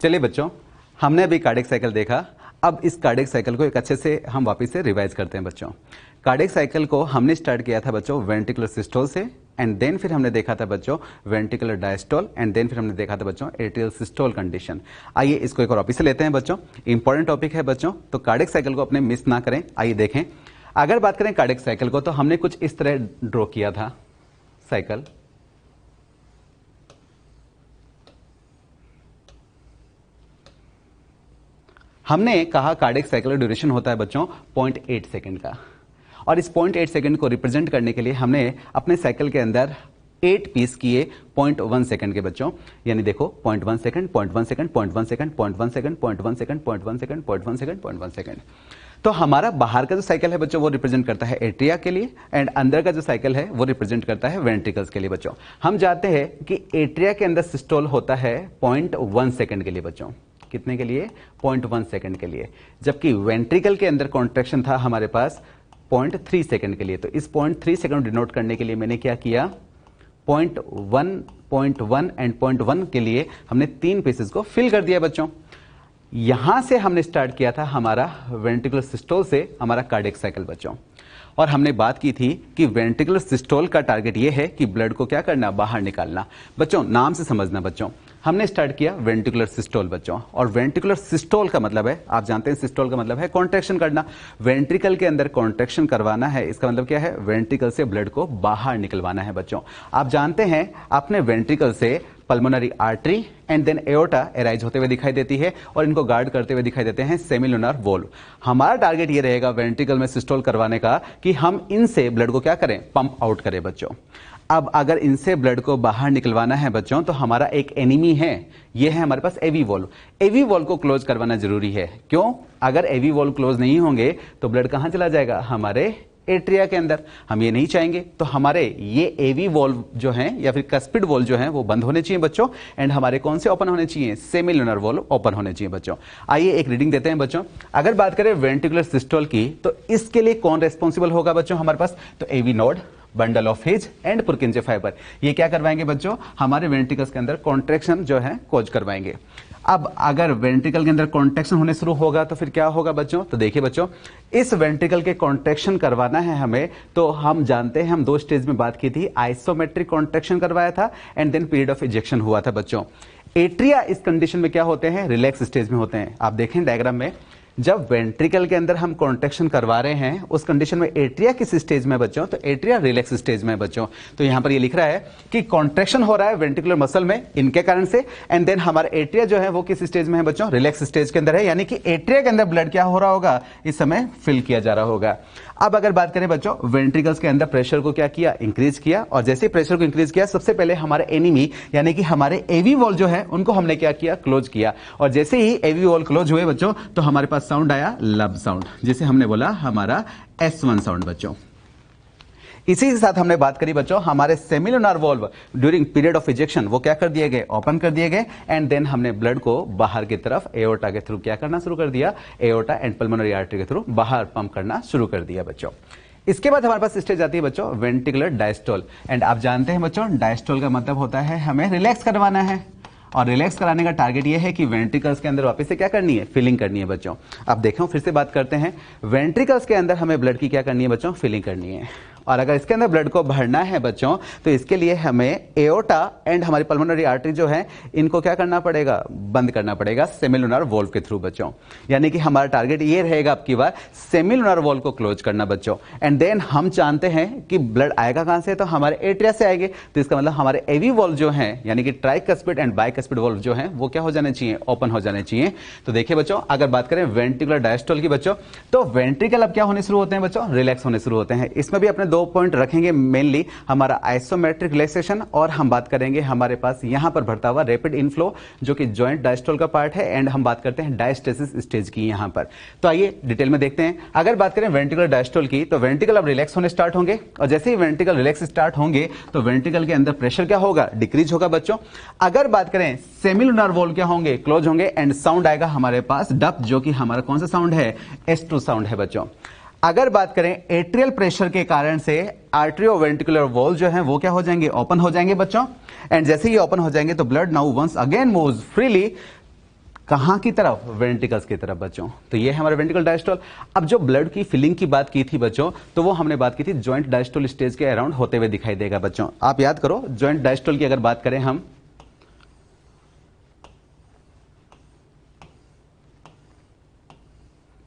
चलिए बच्चों, हमने अभी कार्डियक साइकिल देखा। अब इस कार्डियक साइकिल को एक अच्छे से हम वापस से रिवाइज करते हैं बच्चों। कार्डियक साइकिल को हमने स्टार्ट किया था बच्चों वेंट्रिकुलर सिस्टोल से, एंड देन फिर हमने देखा था बच्चों वेंट्रिकुलर डायस्टोल, एंड देन फिर हमने देखा था बच्चों एट्रियल सिस्टोल कंडीशन। आइए इसको एक और वापस से लेते हैं बच्चों। इंपॉर्टेंट टॉपिक है बच्चों, तो कार्डियक साइकिल को अपने मिस ना करें। आइए देखें, अगर बात करें कार्डियक साइकिल को, तो हमने कुछ इस तरह ड्रॉ किया था साइकिल। हमने कहा कार्डियक साइकिल का ड्यूरेशन होता है बच्चों 0.8 सेकंड का, और इस 0.8 सेकंड को रिप्रेजेंट करने के लिए हमने अपने साइकिल के अंदर 8 पीस किए 0.1 सेकंड के बच्चों। यानी देखो 0.1 second, 0.1 second, 0.1 second, 0.1 second, 0.1 second, 0.1 second, 0.1 second, 0.1 second. तो हमारा बाहर का जो साइकिल है बच्चों वो रिप्रेजेंट करता है एट्रिया के लिए, एंड अंदर का जो साइकिल है वो रिप्रेजेंट करता है वेंट्रिकल्स के लिए बच्चों। हम जानते हैं कि एट्रिया के अंदर सिस्टोल होता है 0.1 सेकंड के लिए बच्चों। कितने के लिए? 0.1 सेकंड के लिए। जबकि वेंट्रिकल के अंदर कॉन्ट्रैक्शन था हमारे पास 0.3 सेकंड के लिए। तो इस 0.3 सेकंड डिनोट करने के लिए मैंने क्या किया, 0.1, 0.1 एंड 0.1 के लिए हमने 3 पीसेस को फिल कर दिया बच्चों। यहां से हमने स्टार्ट किया था हमारा वेंट्रिकुलर सिस्टोल से हमारा कार्डियक साइकिल बच्चों। और हमने बात की थी कि वेंट्रिकुलर सिस्टोल का टारगेट ये है कि ब्लड को क्या करना, बाहर निकालना। बच्चों नाम से समझना बच्चों, हमने स्टार्ट किया वेंट्रिकुलर सिस्टोल बच्चों, और वेंट्रिकुलर सिस्टोल का मतलब है, आप जानते हैं सिस्टोल का मतलब है कॉन्ट्रैक्शन करना। वेंट्रिकल के अंदर कॉन्ट्रैक्शन करवाना है, इसका मतलब क्या है, वेंट्रिकल से ब्लड को बाहर निकलवाना है बच्चों। आप जानते हैं अपने वेंट्रिकल से pulmonary artery and then aorta arise होते हुए दिखाई देती है, और इनको गार्ड करते हुए दिखाई देते हैं सेमिलुनर वॉल्व। हमारा टारगेट ये रहेगा वेंट्रिकल में सिस्टोल करवाने का कि हम इनसे ब्लड को क्या करें, पंप आउट करें बच्चों। अब अगर इनसे ब्लड को बाहर निकलवाना है बच्चों, तो हमारा एक एनिमी है, ये है हमारे पास एवी वॉल्व। एवी वॉल्व को क्लोज करवाना जरूरी है। क्यों? अगर एवी वॉल्व क्लोज नहीं होंगे तो ब्लड कहां चला जाएगा, हमारे एट्रिया के अंदर। हम ये नहीं चाहेंगे। तो हमारे ये एवी वॉल्व जो हैं या फिर कस्पिड वॉल्व जो हैं वो बंद होने चाहिए बच्चों, एंड हमारे कौन से ओपन होने चाहिए, सेमिलुनर वॉल्व ओपन होने चाहिए बच्चों। आइए एक रीडिंग देते हैं बच्चों। अगर बात करें वेंट्रिकुलर सिस्टोल की, तो इसके लिए कौन रेस्पॉन्सिबल होगा बच्चों हमारे पास, तो AV node, bundle of His and Purkinje fibre, ये क्या करवाएंगे बच्चों, हमारे वेंट्रिकल्स के अंदर कॉन्ट्रैक्शन जो है कोज करवाएंगे। अब अगर वेंट्रिकल के अंदर कॉन्ट्रैक्शन होने शुरू होगा तो फिर क्या होगा बच्चों, तो देखिए बच्चों, इस वेंट्रिकल के कॉन्ट्रैक्शन करवाना है हमें, तो हम जानते हैं हम 2 स्टेज में बात की थी, आइसोमेट्रिक कॉन्ट्रैक्शन करवाया था and then period of ejection हुआ था बच्चों। एट्रिया इस कंडीशन में क्या होते हैं, रिलैक्स स्टेज में होते हैं। आप देखें डायग्राम में, जब वेंट्रिकल के अंदर हम कॉन्ट्रैक्शन करवा रहे हैं उस कंडीशन में एट्रिया किस स्टेज में बच्चों, तो एट्रिया रिलैक्स स्टेज में बच्चों। तो यहां पर ये लिख रहा है कि कॉन्ट्रैक्शन हो रहा है वेंट्रिकुलर मसल में इनके कारण से, एंड देन हमारा एट्रिया जो है वो किस स्टेज में है बच्चों, रिलैक्स स्टेज के अंदर है। यानी कि एट्रिया के अंदर ब्लड क्या हो रहा होगा, इस समय फिल किया जा रहा होगा। अब अगर बात करें बच्चों, वेंट्रिकल्स के अंदर प्रेशर को क्या किया, इंक्रीज किया, और जैसे प्रेशर को इंक्रीज किया, सबसे पहले हमारे एनिमी यानी कि हमारे एवी वॉल्व जो है उनको हमने क्या किया, क्लोज किया। और जैसे ही एवी वॉल्व क्लोज हुए बच्चों, तो हमारे पास साउंड आया लब साउंड, जिसे हमने बोला हमारा S1 साउंड बच्चों। इसी के साथ हमने बात करी बच्चों हमारे semilunar valve during period of ejection, वो क्या कर दिए गए, ओपन कर दिए गए, एंड देन हमने ब्लड को बाहर की तरफ एओर्टा के थ्रू क्या करना शुरू कर दिया, एओर्टा एंड पल्मोनरी आर्टरी के थ्रू बाहर पंप करना शुरू कर दिया बच्चों। इसके बाद हमारे पास स्टेज आती है बच्चों वेंट्रिकुलर डायस्टोल, एंड आप जानते हैं बच्चों डायस्टोल का मतलब होता है हमें रिलैक्स करवाना है, और रिलैक्स कराने का टारगेट ये है कि वेंट्रिकल्स के अंदर वापस से क्या करनी है, फिलिंग करनी है बच्चों। अब देखो फिर से बात करते हैं, वेंट्रिकल्स के अंदर हमें ब्लड की क्या करनी है बच्चों, फिलिंग करनी है। और अगर इसके अंदर ब्लड को भरना है बच्चों, तो इसके लिए हमें एओर्टा एंड हमारी पल्मोनरी आर्टरी जो है इनको क्या करना पड़ेगा, बंद करना पड़ेगा सेमिलुनर वॉल्व के थ्रू बच्चों। यानी कि हमारा टारगेट ये रहेगा अब की बार सेमिलुनर वॉल्व को क्लोज करना बच्चों। एंड देन हम जानते हैं कि ब्लड आएगा कहां से, तो हमारे एट्रिया से आएंगे। तो इसका मतलब हमारे एवी वॉल्व जो है यानी कि ट्राइकस्पिड एंड बाइकस्पिड वॉल्व जो है वो क्या हो जाने चाहिए, ओपन हो जाने चाहिए। तो देखिए बच्चों, अगर बात करें वेंट्रिकुलर डायस्टोल की बच्चों, तो वेंट्रिकल अब क्या होने शुरू होते हैं बच्चों, रिलैक्स होने शुरू होते हैं। इसमें भी अपने 2 पॉइंट रखेंगे, मेनली हमारा आइसोमेट्रिक रिलैक्सेशन, और हम बात करेंगे हमारे पास यहां पर बढ़ता हुआ रैपिड इनफ्लो जो कि जॉइंट डायस्टोल का पार्ट है, एंड हम बात करते हैं डायस्टेसिस स्टेज की यहां पर। तो आइए डिटेल में देखते हैं। अगर बात करें वेंट्रिकुलर डायस्टोल की, तो वेंट्रिकल अब रिलैक्स होने स्टार्ट होंगे, और जैसे ही वेंट्रिकल रिलैक्स स्टार्ट होंगे तो वेंट्रिकल के अंदर प्रेशर क्या होगा, डिक्रीज होगा बच्चों। अगर बात करें सेमिलुनर वॉल्व क्या होंगे, क्लोज होंगे, एंड साउंड आएगा हमारे पास डप, जो कि हमारा कौन सा साउंड है, S2 साउंड है बच्चों। अगर बात करें एट्रियल प्रेशर के कारण से आर्ट्रियोवेंट्रिकुलर वॉल्व जो है वो क्या हो जाएंगे, ओपन हो जाएंगे बच्चों। एंड जैसे ही ओपन हो जाएंगे तो blood now once again moves freely कहाँ की तरफ, वेंट्रिकल्स की तरफ बच्चों। तो ये है हमारा वेंट्रिकल डायस्टोल। अब जो ब्लड की फिलिंग की बात की थी बच्चों, तो वो हमने बात की थी जॉइंट डायस्टोल स्टेज के अराउंड होते हुए दिखाई देगा बच्चों। आप याद करो, जॉइंट डायस्टोल की अगर बात करें हम,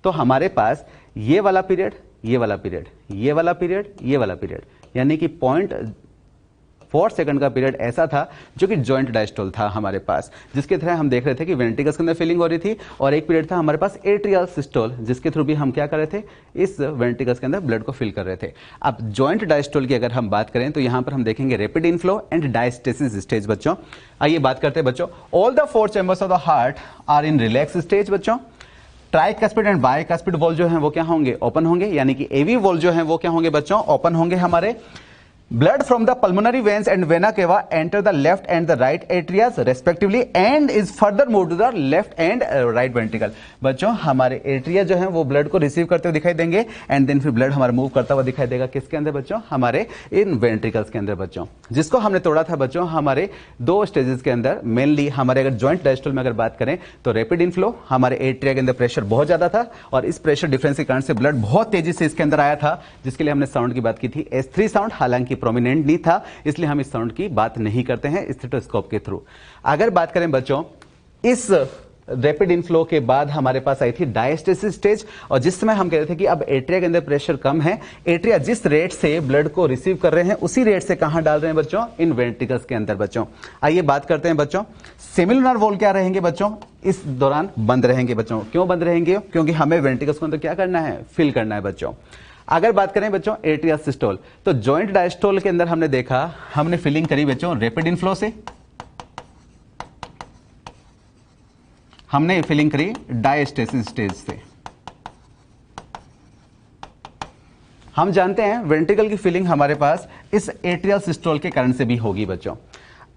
तो हमारे पास ये वाला पीरियड, ये वाला पीरियड, ये वाला पीरियड, ये वाला पीरियड, यानी कि 0.4 सेकंड का पीरियड ऐसा था जो कि जॉइंट डायस्टोल था हमारे पास, जिसके तरह हम देख रहे थे कि वेंट्रिकल्स के अंदर फिलिंग हो रही थी, और एक पीरियड था हमारे पास एट्रियल सिस्टोल, जिसके थ्रू भी हम क्या कर रहे थे, इस वेंट्रिकल्स के अंदर ब्लड को फिल कर रहे थे। अब जॉइंट डायस्टोल की अगर हम बात करें तो यहां पर हम देखेंगे rapid inflow and diastasis stage बच्चों। आइए बात करते हैं बच्चों, all the 4 chambers of the heart are in relax stage बच्चों। ट्राइकस्पिड एंड बाइकस्पिड वॉल्व जो हैं वो क्या होंगे, ओपन होंगे, यानी कि एवी वॉल्व जो हैं वो क्या होंगे बच्चों, ओपन होंगे हमारे। Blood from the pulmonary veins and vena cava enter the left and the right atrias respectively and is further moved to the left and right ventricle। बच्चों हमारे एट्रिया जो हैं वो ब्लड को रिसीव करते हुए दिखाई देंगे एंड देन फिर ब्लड हमारा मूव करता हुआ दिखाई देगा किसके अंदर बच्चों, हमारे इन वेंट्रिकल्स के अंदर बच्चों, जिसको हमने तोड़ा था बच्चों हमारे 2 स्टेजेस के अंदर। मेनली हमारे अगर जॉइंट डायस्टोल में अगर बात करें तो रैपिड इनफ्लो, हमारे एट्रिया के अंदर प्रेशर बहुत ज्यादा था और इस प्रेशर डिफरेंस के कारण से ब्लड बहुत तेजी से इसके अंदर आया था, जिसके लिए हमने साउंड की बात की थी S3 साउंड, हालांकि प्रोमिनेंट नहीं था इसलिए हम इस साउंड की बात नहीं करते हैं स्टेथोस्कोप के थ्रू। अगर बात करें बच्चों, इस रैपिड इनफ्लो के बाद हमारे पास आई थी डायस्टेसिस स्टेज, और जिस समय हम कह रहे थे कि अब एट्रिया के अंदर प्रेशर कम है, एट्रिया जिस रेट से ब्लड को रिसीव कर रहे हैं उसी रेट से कहां डाल रहे हैं बच्चों, इन वेंट्रिकल्स के अंदर बच्चों। आइए बात करते हैं बच्चों, सेमिलुनर वॉल्व क्या रहेंगे बच्चों, इस दौरान बंद रहेंगे बच्चों। क्यों बंद रहेंगे, क्योंकि हमें वेंट्रिकल्स को अंदर क्या करना है, फिल करना है बच्चों। अगर बात करें बच्चों एट्रियल सिस्टोल, तो जॉइंट डायस्टोल के अंदर हमने देखा, हमने फिलिंग करी बच्चों रैपिड इनफ्लो से, हमने फिलिंग करी डायस्टेसिस स्टेज से। हम जानते हैं वेंट्रिकल की फिलिंग हमारे पास इस एट्रियल सिस्टोल के कारण से भी होगी बच्चों।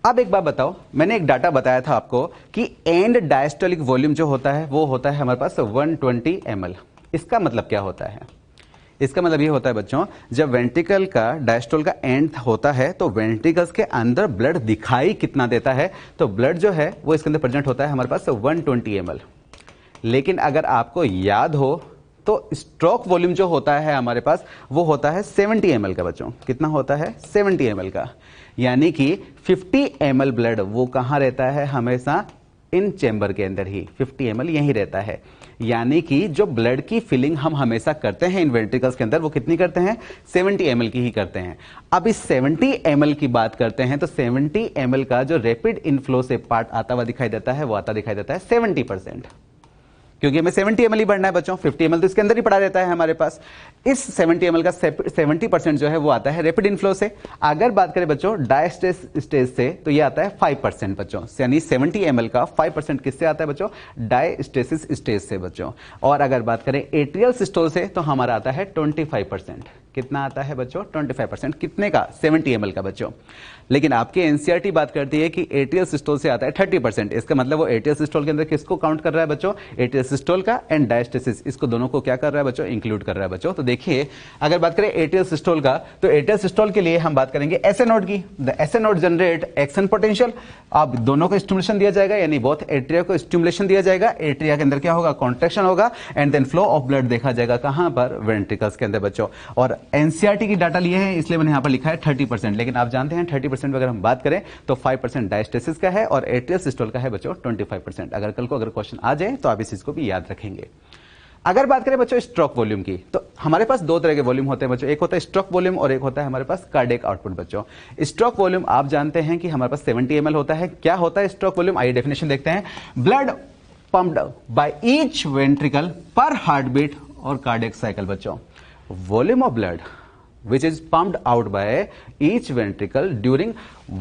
अब एक बात बताओ, मैंने एक डाटा बताया था आपको कि एंड डायस्टोलिक वॉल्यूम जो होता है वो होता है हमारे पास 120 ml। इसका मतलब क्या होता है, इसका मतलब ये होता है बच्चों, जब वेंट्रिकल का डायस्टोल का एंड होता है तो वेंट्रिकल्स के अंदर ब्लड दिखाई कितना देता है, तो ब्लड जो है वो इसके अंदर प्रेजेंट होता है हमारे पास 120 ml। लेकिन अगर आपको याद हो तो स्ट्रोक वॉल्यूम जो होता है हमारे पास वो होता है 70 ml का बच्चों। कितना होता है, 70 ml का, यानी कि 50 ml ब्लड वो कहां रहता है, हमेशा इन चेंबर के अंदर ही 50 ml यही रहता है। यानी कि जो ब्लड की फिलिंग हम हमेशा करते हैं इन वेंट्रिकल्स के अंदर वो कितनी करते हैं, 70 ml की ही करते हैं। अब इस 70 ml की बात करते हैं तो 70 ml का जो रैपिड इनफ्लो से पार्ट आता हुआ दिखाई देता है वो आता दिखाई देता है 70%, क्योंकि हमें 70 ml ही बढ़ना है बच्चों, 50 ml तो इसके अंदर ही पड़ा रहता है हमारे पास। इस 70 ml का 70% जो है वो आता है रैपिड इनफ्लो से। अगर बात करें बच्चों डायस्टेस स्टेज से तो ये आता है 5% बच्चों, यानी 70 ml का 5% किससे आता है बच्चों, डायस्टेसिस स्टेज से बच्चों। और अगर बात करें एट्रियल सिस्टोल से तो हमारा आता है 25%। कितना आता है बच्चों, 25%। कितने का, 70 ml का बच्चों। लेकिन आपकी एनसीईआरटी बात करती है कि एट्रियल सिस्टोल से आता है 30%। इसका मतलब वो एट्रियल सिस्टोल के अंदर किसको काउंट कर रहा है बच्चों, एट्रियल सिस्टोल का एंड डायस्टेसिस, इसको दोनों को क्या कर रहा है बच्चों, इंक्लूड कर रहा है बच्चों। तो देखिए अगर बात करें एट्रियल सिस्टोल का, तो एट्रियल सिस्टोल के लिए हम बात करेंगे एसए नोड की। The SA node generate action potential, अब दोनों को स्टिमुलेशन दिया जाएगा, यानी बोथ एट्रिया को स्टिमुलेशन दिया जाएगा, एट्रिया के अंदर क्या होगा, कॉन्ट्रैक्शन होगा and then flow of blood देखा जाएगा कहां पर, वेंट्रिकल्स के अंदर बच्चों। और एनसीईआरटी की डाटा लिए हैं इसलिए मैंने यहां पर लिखा है 30%, लेकिन आप जानते हैं 30% अगर हम बात करें तो 5% डायस्टेसिस का है और एट्रियल सिस्टोल का है बच्चों 25%। अगर कल को अगर क्वेश्चन आ जाए तो आप इस चीज को भी याद रखेंगे। अगर बात करें बच्चों स्ट्रोक वॉल्यूम की, तो हमारे पास 2 तरह के वॉल्यूम होते हैं बच्चों, एक होता है स्ट्रोक वॉल्यूम और एक होता है हमारे पास कार्डियक आउटपुट बच्चों। स्ट्रोक वॉल्यूम आप जानते हैं कि हमारे पास 70 ml होता है। क्या होता है स्ट्रोक वॉल्यूम, आइए डेफिनेशन देखते हैं। Blood pumped by each ventricle पर हार्ट बीट और कार्डियक साइकिल बच्चों। Volume of blood which is pumped out by each ventricle during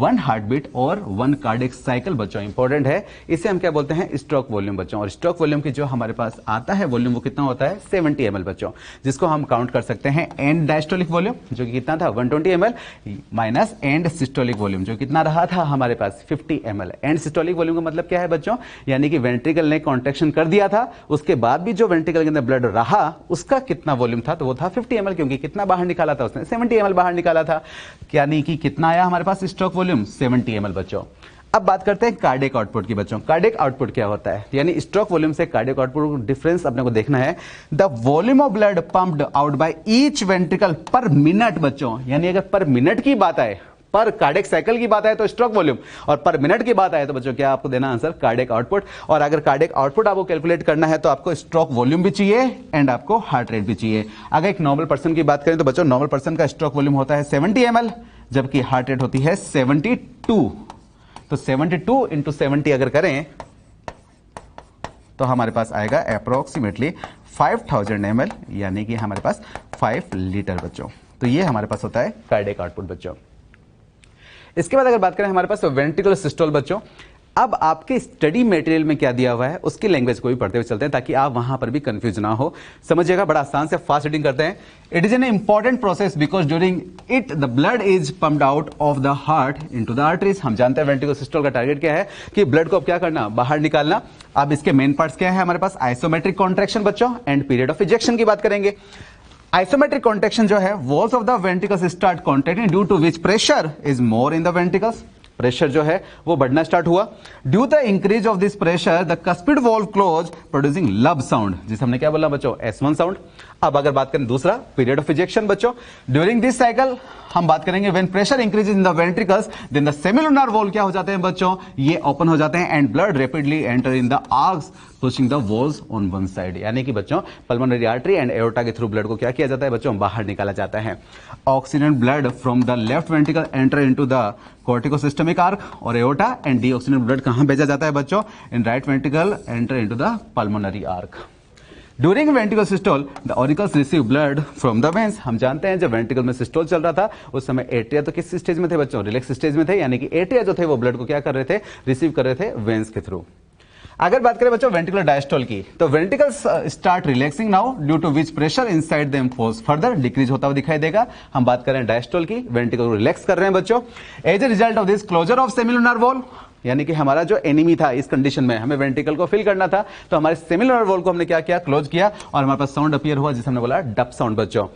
1 heartbeat और 1 cardiac cycle बच्चों, इंपॉर्टेंट है। इसे हम क्या बोलते हैं, स्ट्रोक वॉल्यूम बच्चों। और स्ट्रोक वॉल्यूम की जो हमारे पास आता है वॉल्यूम वो कितना होता है, 70 ml बच्चों, जिसको हम काउंट कर सकते हैं एंड डायस्टोलिक वॉल्यूम जो कि कितना था 120 ml minus and systolic volume जो कितना रहा था हमारे पास 50 ml। एंड सिस्टोलिक वॉल्यूम का मतलब क्या है बच्चों, यानी कि वेंट्रिकल ने कॉन्ट्रैक्शन कर दिया था, उसके बाद भी जो वेंट्रिकल के अंदर ब्लड रहा उसका कितना वॉल्यूम था, तो वो था 50 ml, क्योंकि कितना बाहर निकाला था उसने, 70 ml बाहर निकाला था, यानी कि कितना आया हमारे पास स्ट्रोक वॉल्यूम, 70 ml बच्चों। अब बात करते हैं कार्डियक आउटपुट की बच्चों। कार्डियक आउटपुट क्या होता है, यानी स्ट्रोक वॉल्यूम से कार्डियक आउटपुट का डिफरेंस अपने को देखना है। The volume of blood pumped out by each ventricle पर मिनट बच्चों, यानी अगर पर मिनट की बात आए, पर कार्डियक साइकिल की बात आए तो स्ट्रोक वॉल्यूम, और पर मिनट की बात आए तो बच्चों क्या आपको देना आंसर, कार्डियक आउटपुट। और अगर कार्डियक आउटपुट आपको कैलकुलेट करना है तो आपको स्ट्रोक वॉल्यूम भी चाहिए एंड आपको हार्ट रेट भी चाहिए। अगर एक नॉर्मल पर्सन की बात करें तो बच्चों नॉर्मल पर्सन का स्ट्रोक वॉल्यूम होता है 70 ml, जबकि हार्ट रेट होती है 72। तो 72 इंटू 70 अगर करें तो हमारे पास आएगा अप्रोक्सीमेटली 5000 ml, यानी कि हमारे पास 5 लीटर बच्चों। तो ये हमारे पास होता है कार्डियक आउटपुट बच्चों। इसके बाद अगर बात करें हमारे पास वेंट्रिकुलर सिस्टोल बच्चों। अब आपके स्टडी मटेरियल में क्या दिया हुआ है उसकी लैंग्वेज को भी पढ़ते हुए चलते हैं ताकि आप वहां पर भी कंफ्यूज ना हो। समझिएगा, बड़ा आसान से फास्ट रीडिंग करते हैं। It is an important process because during it the blood is pumped out of the heart into the arteries. हम जानते हैं वेंट्रिकुलर सिस्टोल का टारगेट क्या है कि ब्लड को क्या करना, बाहर निकालना। अब इसके मेन पार्ट्स क्या है हमारे पास, आइसोमेट्रिक कॉन्ट्रैक्शन बच्चों एंड पीरियड ऑफ इजेक्शन की बात करेंगे। आइसोमेट्रिक कॉन्ट्रैक्शन जो है, walls of the ventricles start contracting due to which pressure is more in the ventricles. Pressure जो है वो बढ़ना स्टार्ट हुआ। Due the increase of this pressure the cuspid valve close producing lub sound, जिसे हमने क्या बोला बच्चों, S1 साउंड। अब अगर बात करें दूसरा पीरियड ऑफ इजेक्शन बच्चों, ड्यूरिंग दिस साइकिल हम बात करेंगे when pressure increases in the ventricles then the semilunar valve क्या हो जाते हैं बच्चों, ये ओपन हो जाते हैं and blood rapidly enter in the arcs pushing the walls on one side. यानी कि बच्चों पल्मोनरी आर्टरी एंड एओर्टा के थ्रू ब्लड को क्या किया जाता है बच्चों, बाहर निकाला जाता है। Oxygen blood from the left ventricle enter into the corticosystemic arch और एओर्टा एंड डीऑक्सीजन ब्लड कहां भेजा जाता है बच्चों, in right ventricle enter into the pulmonary arch. During ventricle systole the auricles receive blood from the veins. हम जानते हैं जब वेंट्रिकल में सिस्टोल चल रहा था उस समय एट्रिया तो किस स्टेज में थे बच्चों, रिलैक्स स्टेज में थे, यानी कि एट्रिया जो थे वो ब्लड को क्या कर रहे थे, रिसीव कर रहे थे वेन्स के थ्रू। अगर बात करें बच्चों वेंट्रिकुलर डायस्टोल की, तो ventricles start relaxing now due to which pressure inside them falls further decrease होता हुआ दिखाई देगा। हम बात करें डायस्टोल की, वेंट्रिकल रिलैक्स कर रहे हैं बच्चों। As a result of this closure of semilunar valve, यानी कि हमारा जो एनिमी था इस कंडीशन में हमें वेंट्रिकल को फिल करना था, तो हमारे सेमिलुनर वॉल को हमने क्या किया, क्लोज किया और हमारे पास साउंड अपीयर हुआ जिसे हमने बोला डप साउंड बच्चों।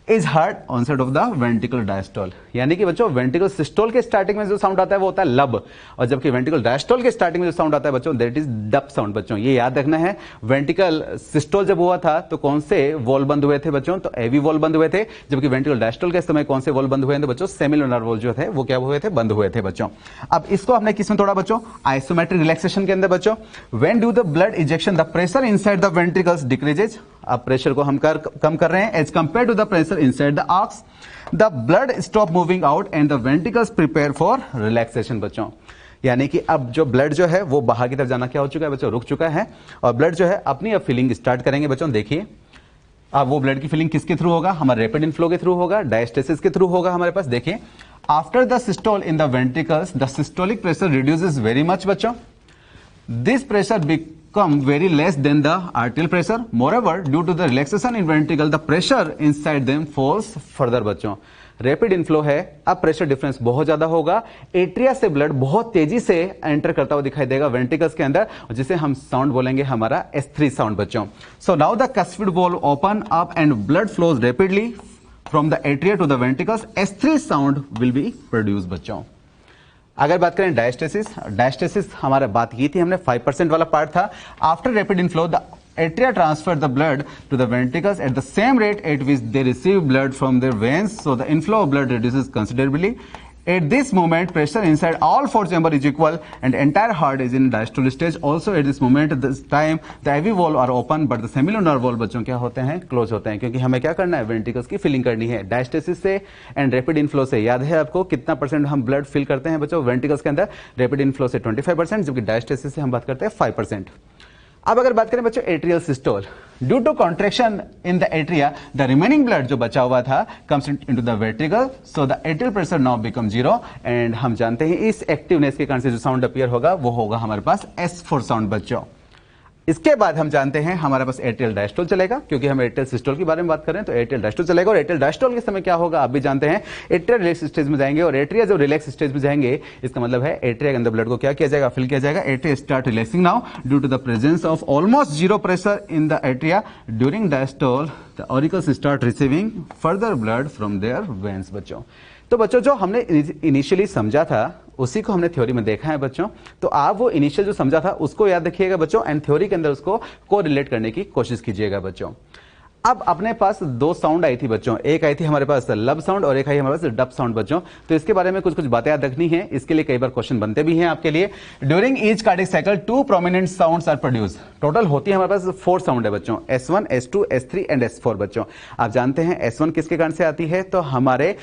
Is heard onset of the ventricle diastole, यानी कि बच्चों वेंट्रिकल सिस्टोल के स्टार्टिंग में जो साउंड आता है वो होता है लब, और जबकि वेंट्रिकल डायस्टोल के स्टार्टिंग में जो साउंड आता है बच्चों दैट इज डप साउंड बच्चों। ये याद रखना है, वेंट्रिकल सिस्टोल जब हुआ था तो कौन से वॉल बंद हुए थे बच्चों, तो एवी वॉल बंद हुए थे, जबकि वेंट्रिकल डायस्टोल के समय कौन से वॉल बंद हुए थे बच्चों, सेमिलुनर वॉल जो थे वो क्या हुए थे, बंद हुए थे बच्चों। अब इसको हमने किसमें तोड़ा बच्चों, आइसोमेट्रिक रिलैक्सेशन के अंदर बच्चों। When due the blood ejection the pressure inside the ventricles decreases. अब प्रेशर को हम कम कर रहे हैं as compare to the pressure inside the arcs, the blood stop moving out and the ventricles prepare for relaxation बच्चों। यानी कि अब जो ब्लड जो है वो बाहर की तरफ जाना क्या हो चुका है बच्चों, रुक चुका है, और ब्लड जो है अपनी अब फीलिंग स्टार्ट करेंगे बच्चों। देखिए अब वो ब्लड की फीलिंग किसके थ्रू होगा, हमारे रैपिड इनफ्लो के थ्रू होगा, डायस्टेसिस के थ्रू होगा हमारे पास। देखिए after the systole in the ventricles the systolic pressure reduces very much बच्चों। This pressure become very less than the arterial pressure. Moreover, due to the relaxation in ventricle, the pressure inside them falls further बच्चों। Rapid inflow है, अब pressure difference बहुत ज्यादा होगा, atria से blood बहुत तेजी से एंटर करता हुआ दिखाई देगा वेंट्रिकल्स के अंदर, जिसे हम साउंड बोलेंगे हमारा S3 साउंड बच्चों। So now the cuspid valve open up and blood flows rapidly from the atria to the ventricles, S3 sound will be produce बच्चों। अगर बात करें डायस्टेसिस, डायस्टेसिस हमारा बात की थी हमने 5% वाला पार्ट था। After rapid inflow the atria transfer the blood to the ventricles at the same rate at which they receive blood from their veins, so the inflow of blood reduces considerably. At this moment pressure inside all four chambers is equal and entire heart is in diastolic stage. Also at this moment this time the AV valve are open but the semilunar valve बच्चों क्या होते हैं, close होते हैं, क्योंकि हमें क्या करना है, वेंट्रिकल्स की फिलिंग करनी है। डायस्टेसिस से एंड रैपिड इनफ्लो से याद है आपको कितना परसेंट हम ब्लड फिल करते हैं बच्चों वेंट्रिकल्स के अंदर, रैपिड इनफ्लो से 25%, जबकि डायस्टेसिस से हम बात करते हैं 5%। अब अगर बात करें बच्चों atrial systole, due to contraction in the atria the remaining blood जो बचा हुआ था comes into the ventricle, so the atrial pressure now become 0 and हम जानते हैं इस एक्टिवनेस के कारण से जो साउंड अपीयर होगा वो होगा हमारे पास S4 साउंड बच्चों। इसके बाद हम जानते हैं हमारे पास एट्रियल डायस्टोल चलेगा, क्योंकि हम एट्रियल सिस्टोल के बारे में बात करें तो एट्रियल डायस्टोल चलेगा, और एट्रियल डायस्टोल के समय क्या होगा आप भी जानते हैं, एट्रिया रिलैक्स स्टेज में जाएंगे, और एट्रिया जब रिलैक्स स्टेज में जाएंगे इसका मतलब है एट्रिया के अंदर ब्लड को क्या किया जाएगा, फिल किया जाएगा। Atria start relaxing now due to the presence of almost 0 pressure in the atria. During diastole the auricles start receiving further blood from their veins बच्चों। तो बच्चों जो हमने इनिशियली समझा था उसी को हमने थ्योरी में देखा है बच्चों। तो आप वो इनिशियल जो समझा था उसको याद रखिएगा बच्चों एंड थ्योरी के अंदर उसको कोरिलेट करने की कोशिश कीजिएगा बच्चों। अब अपने पास दो साउंड आई थी बच्चों, एक आई थी हमारे पास लब साउंड और एक आई हमारे पास डब साउंड बच्चों। तो इसके बारे में कुछ कुछ बातें याद रखनी है, इसके लिए कई बार क्वेश्चन बनते भी हैं आपके लिए। During each cardiac cycle 2 prominent sounds are produce. Total होती है हमारे पास 4 साउंड है बच्चों, S1, S2, S3 and S4 बच्चों। आप जानते हैं S1 किसके कारण से आती है, तो हमारे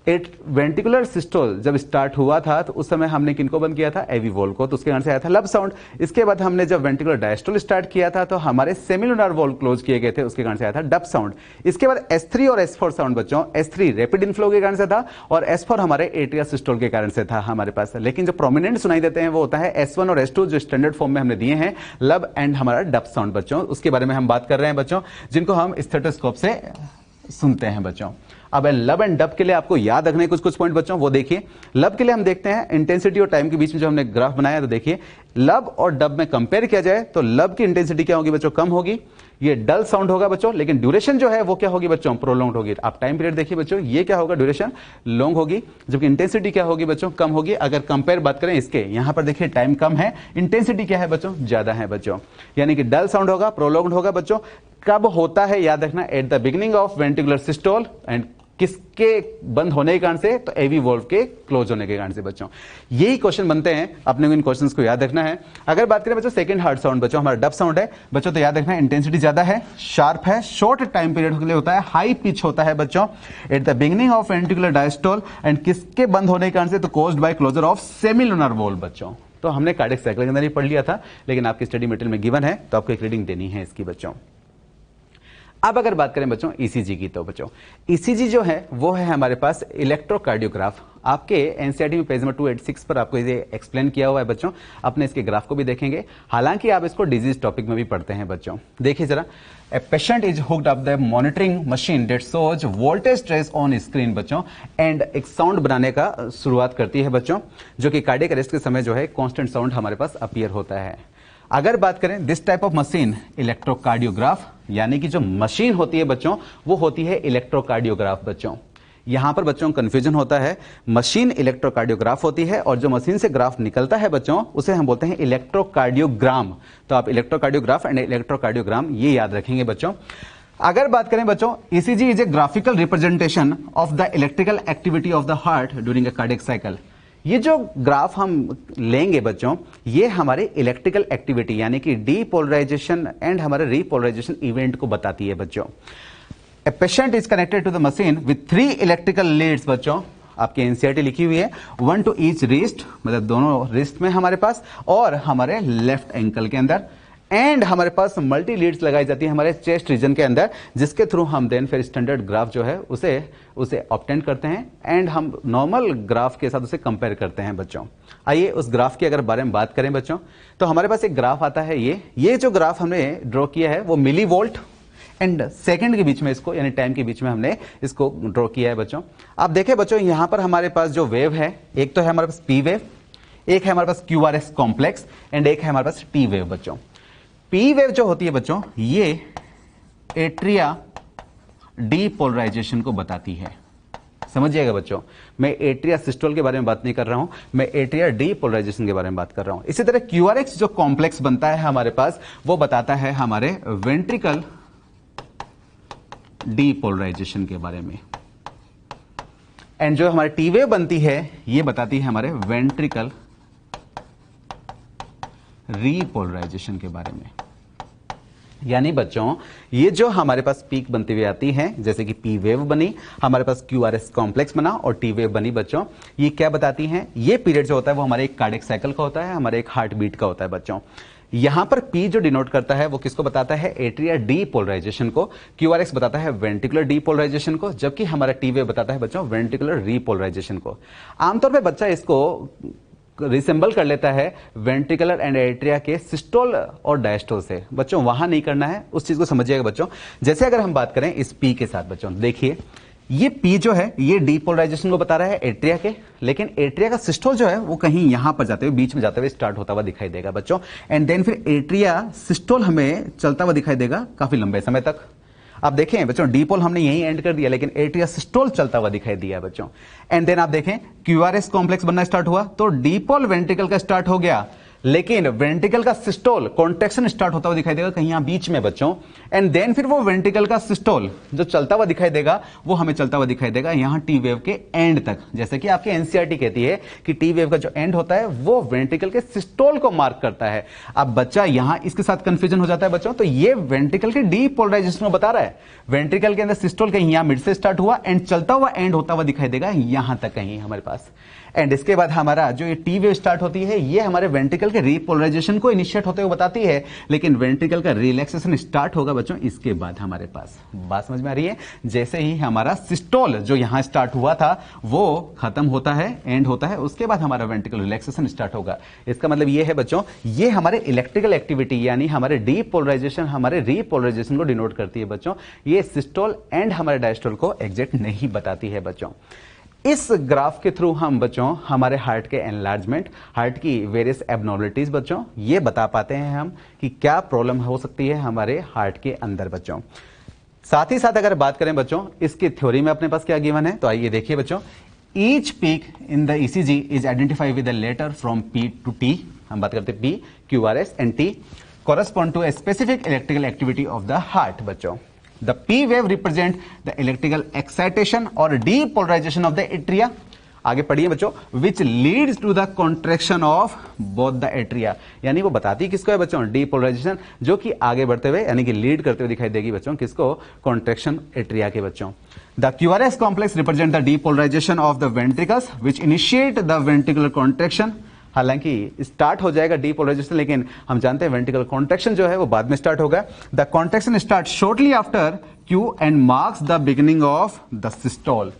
एक वेंटिकुलर सिस्टोल जब स्टार्ट हुआ था तो उस समय हमने किनको बंद किया था, एवी वॉल को, तो उसके कारण से आया था लब साउंड। इसके बाद हमने जब वेंटिकुलर डायस्टोल स्टार्ट किया था तो हमारे सेमिलुनर वॉल क्लोज किए गए थे, उसके कारण से आया था डब साउंड। इसके बाद S3 और S4 साउंड बच्चों, S3 रैपिड इनफ्लो के कारण से था और S4 हमारे एट्रिया सिस्टोल के कारण से था हमारे पास। लेकिन जो प्रोमिनेंट सुनाई देते हैं वो होता है S1 और S2 जो स्टैंडर्ड फॉर्म में हमने दिए हैं, लब एंड हमारा डब साउंड बच्चों। उसके बारे में हम बात कर रहे हैं बच्चों, जिनको हम स्टेथोस्कोप से सुनते हैं बच्चों। अब लब एंड डब के लिए आपको याद रखने कुछ कुछ पॉइंट बच्चों, वो देखिए। लब के लिए हम देखते हैं इंटेंसिटी और टाइम के बीच में जो हमने ग्राफ बनाया, तो देखिए लब और डब में कंपेयर किया जाए तो लब की इंटेंसिटी क्या होगी बच्चों, कम होगी। ये डल साउंड होगा बच्चों, लेकिन ड्यूरेशन जो है वो क्या होगी बच्चों, प्रोलॉन्ग्ड होगी। आप टाइम पीरियड देखिए बच्चों, ये क्या होगा, ड्यूरेशन लॉन्ग होगी, जबकि इंटेंसिटी क्या होगी बच्चों, कम होगी। अगर कंपेयर बात करें इसके, यहां पर देखिए टाइम कम है, इंटेंसिटी क्या है बच्चों, ज्यादा है बच्चों। यानी कि डल साउंड होगा, प्रोलॉन्ग्ड होगा बच्चों। कब होता है याद रखना, eight the beginning of ventricular systole and किसके बंद होने के कारण से, तो एवी वॉल्व के क्लोज होने के कारण से बच्चों। यही क्वेश्चन बनते हैं, अपने को इन क्वेश्चंस को याद रखना है। अगर बात करें बच्चों सेकंड हार्ड साउंड बच्चों, हमारा डब साउंड है बच्चों, तो याद रखना इंटेंसिटी ज्यादा है, शार्प है, शॉर्ट टाइम पीरियड के लिए होता है, हाई पिच होता है बच्चों, at the beginning of ventricular diastole and किसके बंद होने के कारण से, तो caused by closure of semilunar valve बच्चों। तो हमने कार्डियक साइकिल के अंदर ही पढ़ लिया था, लेकिन आपकी स्टडी मटेरियल में गिवन है तो आपको एक रीडिंग देनी है इसकी बच्चों। अब अगर बात करें बच्चों ईसीजी की, तो बच्चों ईसीजी जो है वो है हमारे पास इलेक्ट्रोकार्डियोग्राफ। आपके एनसीईआरटी में पेज नंबर 286 पर आपको ये एक्सप्लेन किया हुआ है बच्चों, अपने इसके ग्राफ को भी देखेंगे। हालांकि आप इसको डिजीज टॉपिक में भी पढ़ते हैं बच्चों। देखिए जरा, ए patient is hooked up the monitoring machine that shows voltage trace on screen बच्चों एंड एक साउंड बनाने का शुरुआत करती है बच्चों, जो कि कार्डियक अरेस्ट के समय जो है कांस्टेंट साउंड हमारे पास अपीयर होता है। अगर बात करें this type of machine electrocardiograph, यानी कि जो मशीन होती है बच्चों वो होती है इलेक्ट्रोकार्डियोग्राफ बच्चों। यहां पर बच्चों कंफ्यूजन होता है, मशीन इलेक्ट्रोकार्डियोग्राफ होती है और जो मशीन से ग्राफ निकलता है बच्चों उसे हम बोलते हैं इलेक्ट्रोकार्डियोग्राम। तो आप इलेक्ट्रोकार्डियोग्राफ एंड इलेक्ट्रोकार्डियोग्राम ये याद रखेंगे बच्चों। अगर बात करें बच्चों, ECG is a graphical representation of the electrical activity of the heart during a cardiac cycle. ये जो ग्राफ हम लेंगे बच्चों, ये हमारे इलेक्ट्रिकल एक्टिविटी यानी कि डीपोलराइजेशन एंड हमारे रीपोलराइजेशन इवेंट को बताती है बच्चों। A patient is connected to the machine with 3 electrical leads बच्चों, आपकी एनसीईआरटी लिखी हुई है, 1 टू ईच रिस्ट, मतलब दोनों रिस्ट में हमारे पास, और हमारे लेफ्ट एंकल के अंदर, एंड हमारे पास मल्टी लीड्स लगाई जाती है हमारे चेस्ट रीजन के अंदर, जिसके थ्रू हम देन फिर स्टैंडर्ड ग्राफ जो है उसे ऑब्टेन करते हैं एंड हम नॉर्मल ग्राफ के साथ उसे कंपेयर करते हैं बच्चों। आइए उस ग्राफ के अगर बारे में बात करें बच्चों, तो हमारे पास एक ग्राफ आता है, ये जो ग्राफ हमने ड्रॉ किया है वो मिली वोल्ट एंड सेकंड के बीच में इसको, यानी टाइम के बीच में हमने इसको ड्रॉ किया है बच्चों। आप देखें बच्चों, यहां पर हमारे पास जो वेव है, एक तो है हमारे पास पी वेव, एक है हमारे पास क्यूआरएस कॉम्प्लेक्स एंड एक है हमारे पास टी वेव बच्चों। पी वेव जो होती है बच्चों, ये एट्रिया डीपोलराइजेशन को बताती है। समझिएगा बच्चों, मैं एट्रिया सिस्टोल के बारे में बात नहीं कर रहा हूं, मैं एट्रिया डीपोलराइजेशन के बारे में बात कर रहा हूं। इसी तरह क्यूआरएक्स जो कॉम्प्लेक्स बनता है हमारे पास, वो बताता है हमारे वेंट्रिकल डीपोलराइजेशन के बारे में, एंड जो हमारी टी वेव बनती है ये बताती है हमारे वेंट्रिकल रीपोलराइजेशन के बारे में। यानी बच्चों, ये जो हमारे पास पीक बनती हुई आती है, जैसे कि पी वेव बनी, हमारे पास क्यूआरएस कॉम्प्लेक्स बना और टी वेव बनी बच्चों, ये क्या बताती हैं, ये पीरियड जो होता है वो हमारे एक कार्डियक साइकिल का होता है, हमारे एक हार्ट बीट का होता है बच्चों। यहां पर पी जो डिनोट करता है वो किसको बताता है, एट्रिया डीपोलराइजेशन को, क्यूआरएक्स बताता है वेंट्रिकुलर डीपोलराइजेशन को, जबकि हमारा टी वेव बताता है बच्चों वेंट्रिकुलर रीपोलराइजेशन को। आमतौर पर बच्चा इसको रिसेंबल कर लेता है वेंट्रिकुलर एंड एट्रिया के सिस्टोल और डायस्टोल से। बच्चों वहां नहीं करना है, उस चीज को समझिएगा बच्चों। जैसे अगर हम बात करें इस पी के साथ बच्चों, देखिए ये पी जो है ये डीपोलराइजेशन को बता रहा है एट्रिया के, लेकिन एट्रिया का सिस्टोल जो है वो कहीं यहां पर जाते हुए, बीच में जाते हुए स्टार्ट होता हुआ दिखाई देगा बच्चों, एंड देन फिर एट्रिया सिस्टोल हमें चलता हुआ दिखाई देगा काफी लंबे समय तक। आप देखें बच्चों डीपोल हमने यही एंड कर दिया, लेकिन एट्रिया सिस्टोल चलता हुआ दिखाई दिया बच्चों। एंड देन आप देखें क्यूआरएस कॉम्प्लेक्स बनना स्टार्ट हुआ, तो डीपोल वेंट्रिकल का स्टार्ट हो गया, लेकिन वेंट्रिकल का सिस्टोल कॉन्ट्रैक्शन स्टार्ट होता हुआ दिखाई देगा कहीं यहां बीच में बच्चों। एंड देन फिर वो वेंट्रिकल का सिस्टोल जो चलता हुआ दिखाई देगा वो हमें चलता हुआ दिखाई देगा यहां टी वेव के एंड तक, जैसे कि आपकी एनसीईआरटी कहती है कि टी वेव का जो एंड होता है वो वेंट्रिकल के सिस्टोल को मार्क करता है। अब बच्चा यहां इसके साथ कंफ्यूजन हो जाता है बच्चों, तो ये वेंट्रिकल के डीपोलराइजेशन को बता रहा है। वेंट्रिकल के अंदर सिस्टोल कहीं यहां मिड से स्टार्ट हुआ एंड चलता हुआ एंड होता हुआ दिखाई देगा यहां तक कहीं हमारे पास। एंड इसके बाद हमारा जो ये टी वेव स्टार्ट होती है ये हमारे वेंट्रिकल के रीपोलराइजेशन को इनिशिएट होते हुए बताती है, लेकिन वेंट्रिकल का रिलैक्सेशन स्टार्ट होगा बच्चों इसके बाद हमारे पास। बात समझ में आ रही है? जैसे ही हमारा सिस्टोल जो यहां स्टार्ट हुआ था वो खत्म होता है, एंड होता है, उसके बाद हमारा वेंट्रिकल रिलैक्सेशन स्टार्ट होगा। इसका मतलब ये है बच्चों, ये हमारे इलेक्ट्रिकल एक्टिविटी यानी हमारे डीपोलराइजेशन हमारे रीपोलराइजेशन को डिनोट करती है बच्चों। ये सिस्टोल एंड हमारे डायस्टोल को एग्जैक्ट नहीं बताती है बच्चों। इस ग्राफ के थ्रू हम बच्चों हमारे हार्ट के एनलार्जमेंट, हार्ट की वेरियस एबनॉर्मलिटीज बच्चों ये बता पाते हैं हम कि क्या प्रॉब्लम हो सकती है हमारे हार्ट के अंदर बच्चों। साथ ही साथ अगर बात करें बच्चों इसकी थ्योरी में अपने पास क्या गिवन है, तो आइए देखिए बच्चों। Each peak in the ECG is identified with the letter from P to T, हम बात करते हैं P, QRS and T correspond to a specific electrical activity of the heart बच्चों। The P wave represent the electrical excitation or depolarization of the atria, आगे पढ़िए बच्चों, which leads to the contraction of both the atria, यानी वो बताती किसको है बच्चों, डीपोलराइजेशन, जो कि आगे बढ़ते हुए यानी कि लीड करते हुए दिखाई देगी बच्चों किसको, कॉन्ट्रैक्शन एट्रिया के बच्चों। The QRS complex represent the depolarization of the ventricles which initiate the ventricular contraction, हालांकि स्टार्ट हो जाएगा डीपोलराइजेशन, लेकिन हम जानते हैं वेंट्रिकल कॉन्ट्रैक्शन जो है वो बाद में स्टार्ट होगा। The contraction start shortly after Q and marks the beginning of the systole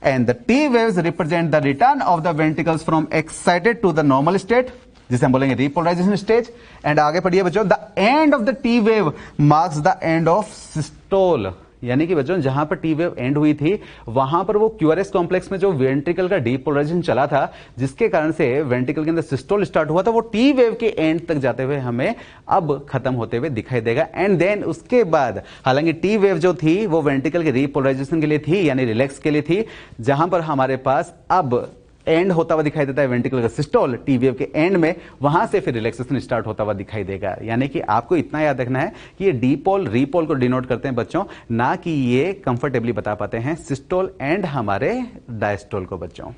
and the T waves represent the return of the ventricles from excited to the normal state, जिसे हम बोलेंगे repolarization stage. And आगे पढ़िए बच्चों, the end of the T wave marks the end of systole, यानी कि बच्चों जहां पर टी वेव एंड हुई थी वहां पर वो क्यूआरएस कॉम्प्लेक्स में जो वेंट्रिकल का डीपोलराइजेशन चला था जिसके कारण से वेंट्रिकल के अंदर सिस्टोल स्टार्ट हुआ था, वो टी वेव के एंड तक जाते हुए हमें अब खत्म होते हुए दिखाई देगा। एंड देन उसके बाद हालांकि टी वेव जो थी वो वेंट्रिकल के रीपोलराइजेशन के लिए थी यानी रिलैक्स के लिए थी, जहां पर हमारे पास अब एंड होता हुआ दिखाई देता है वेंट्रिकल का सिस्टोल टी वेव के एंड में, वहां से फिर रिलैक्सेशन स्टार्ट होता हुआ दिखाई देगा। यानी कि आपको इतना याद रखना है कि ये डीपोल रीपोल को डिनोट करते हैं बच्चों, ना कि ये कंफर्टेबली बता पाते हैं सिस्टोल एंड हमारे डायस्टोल को बच्चों।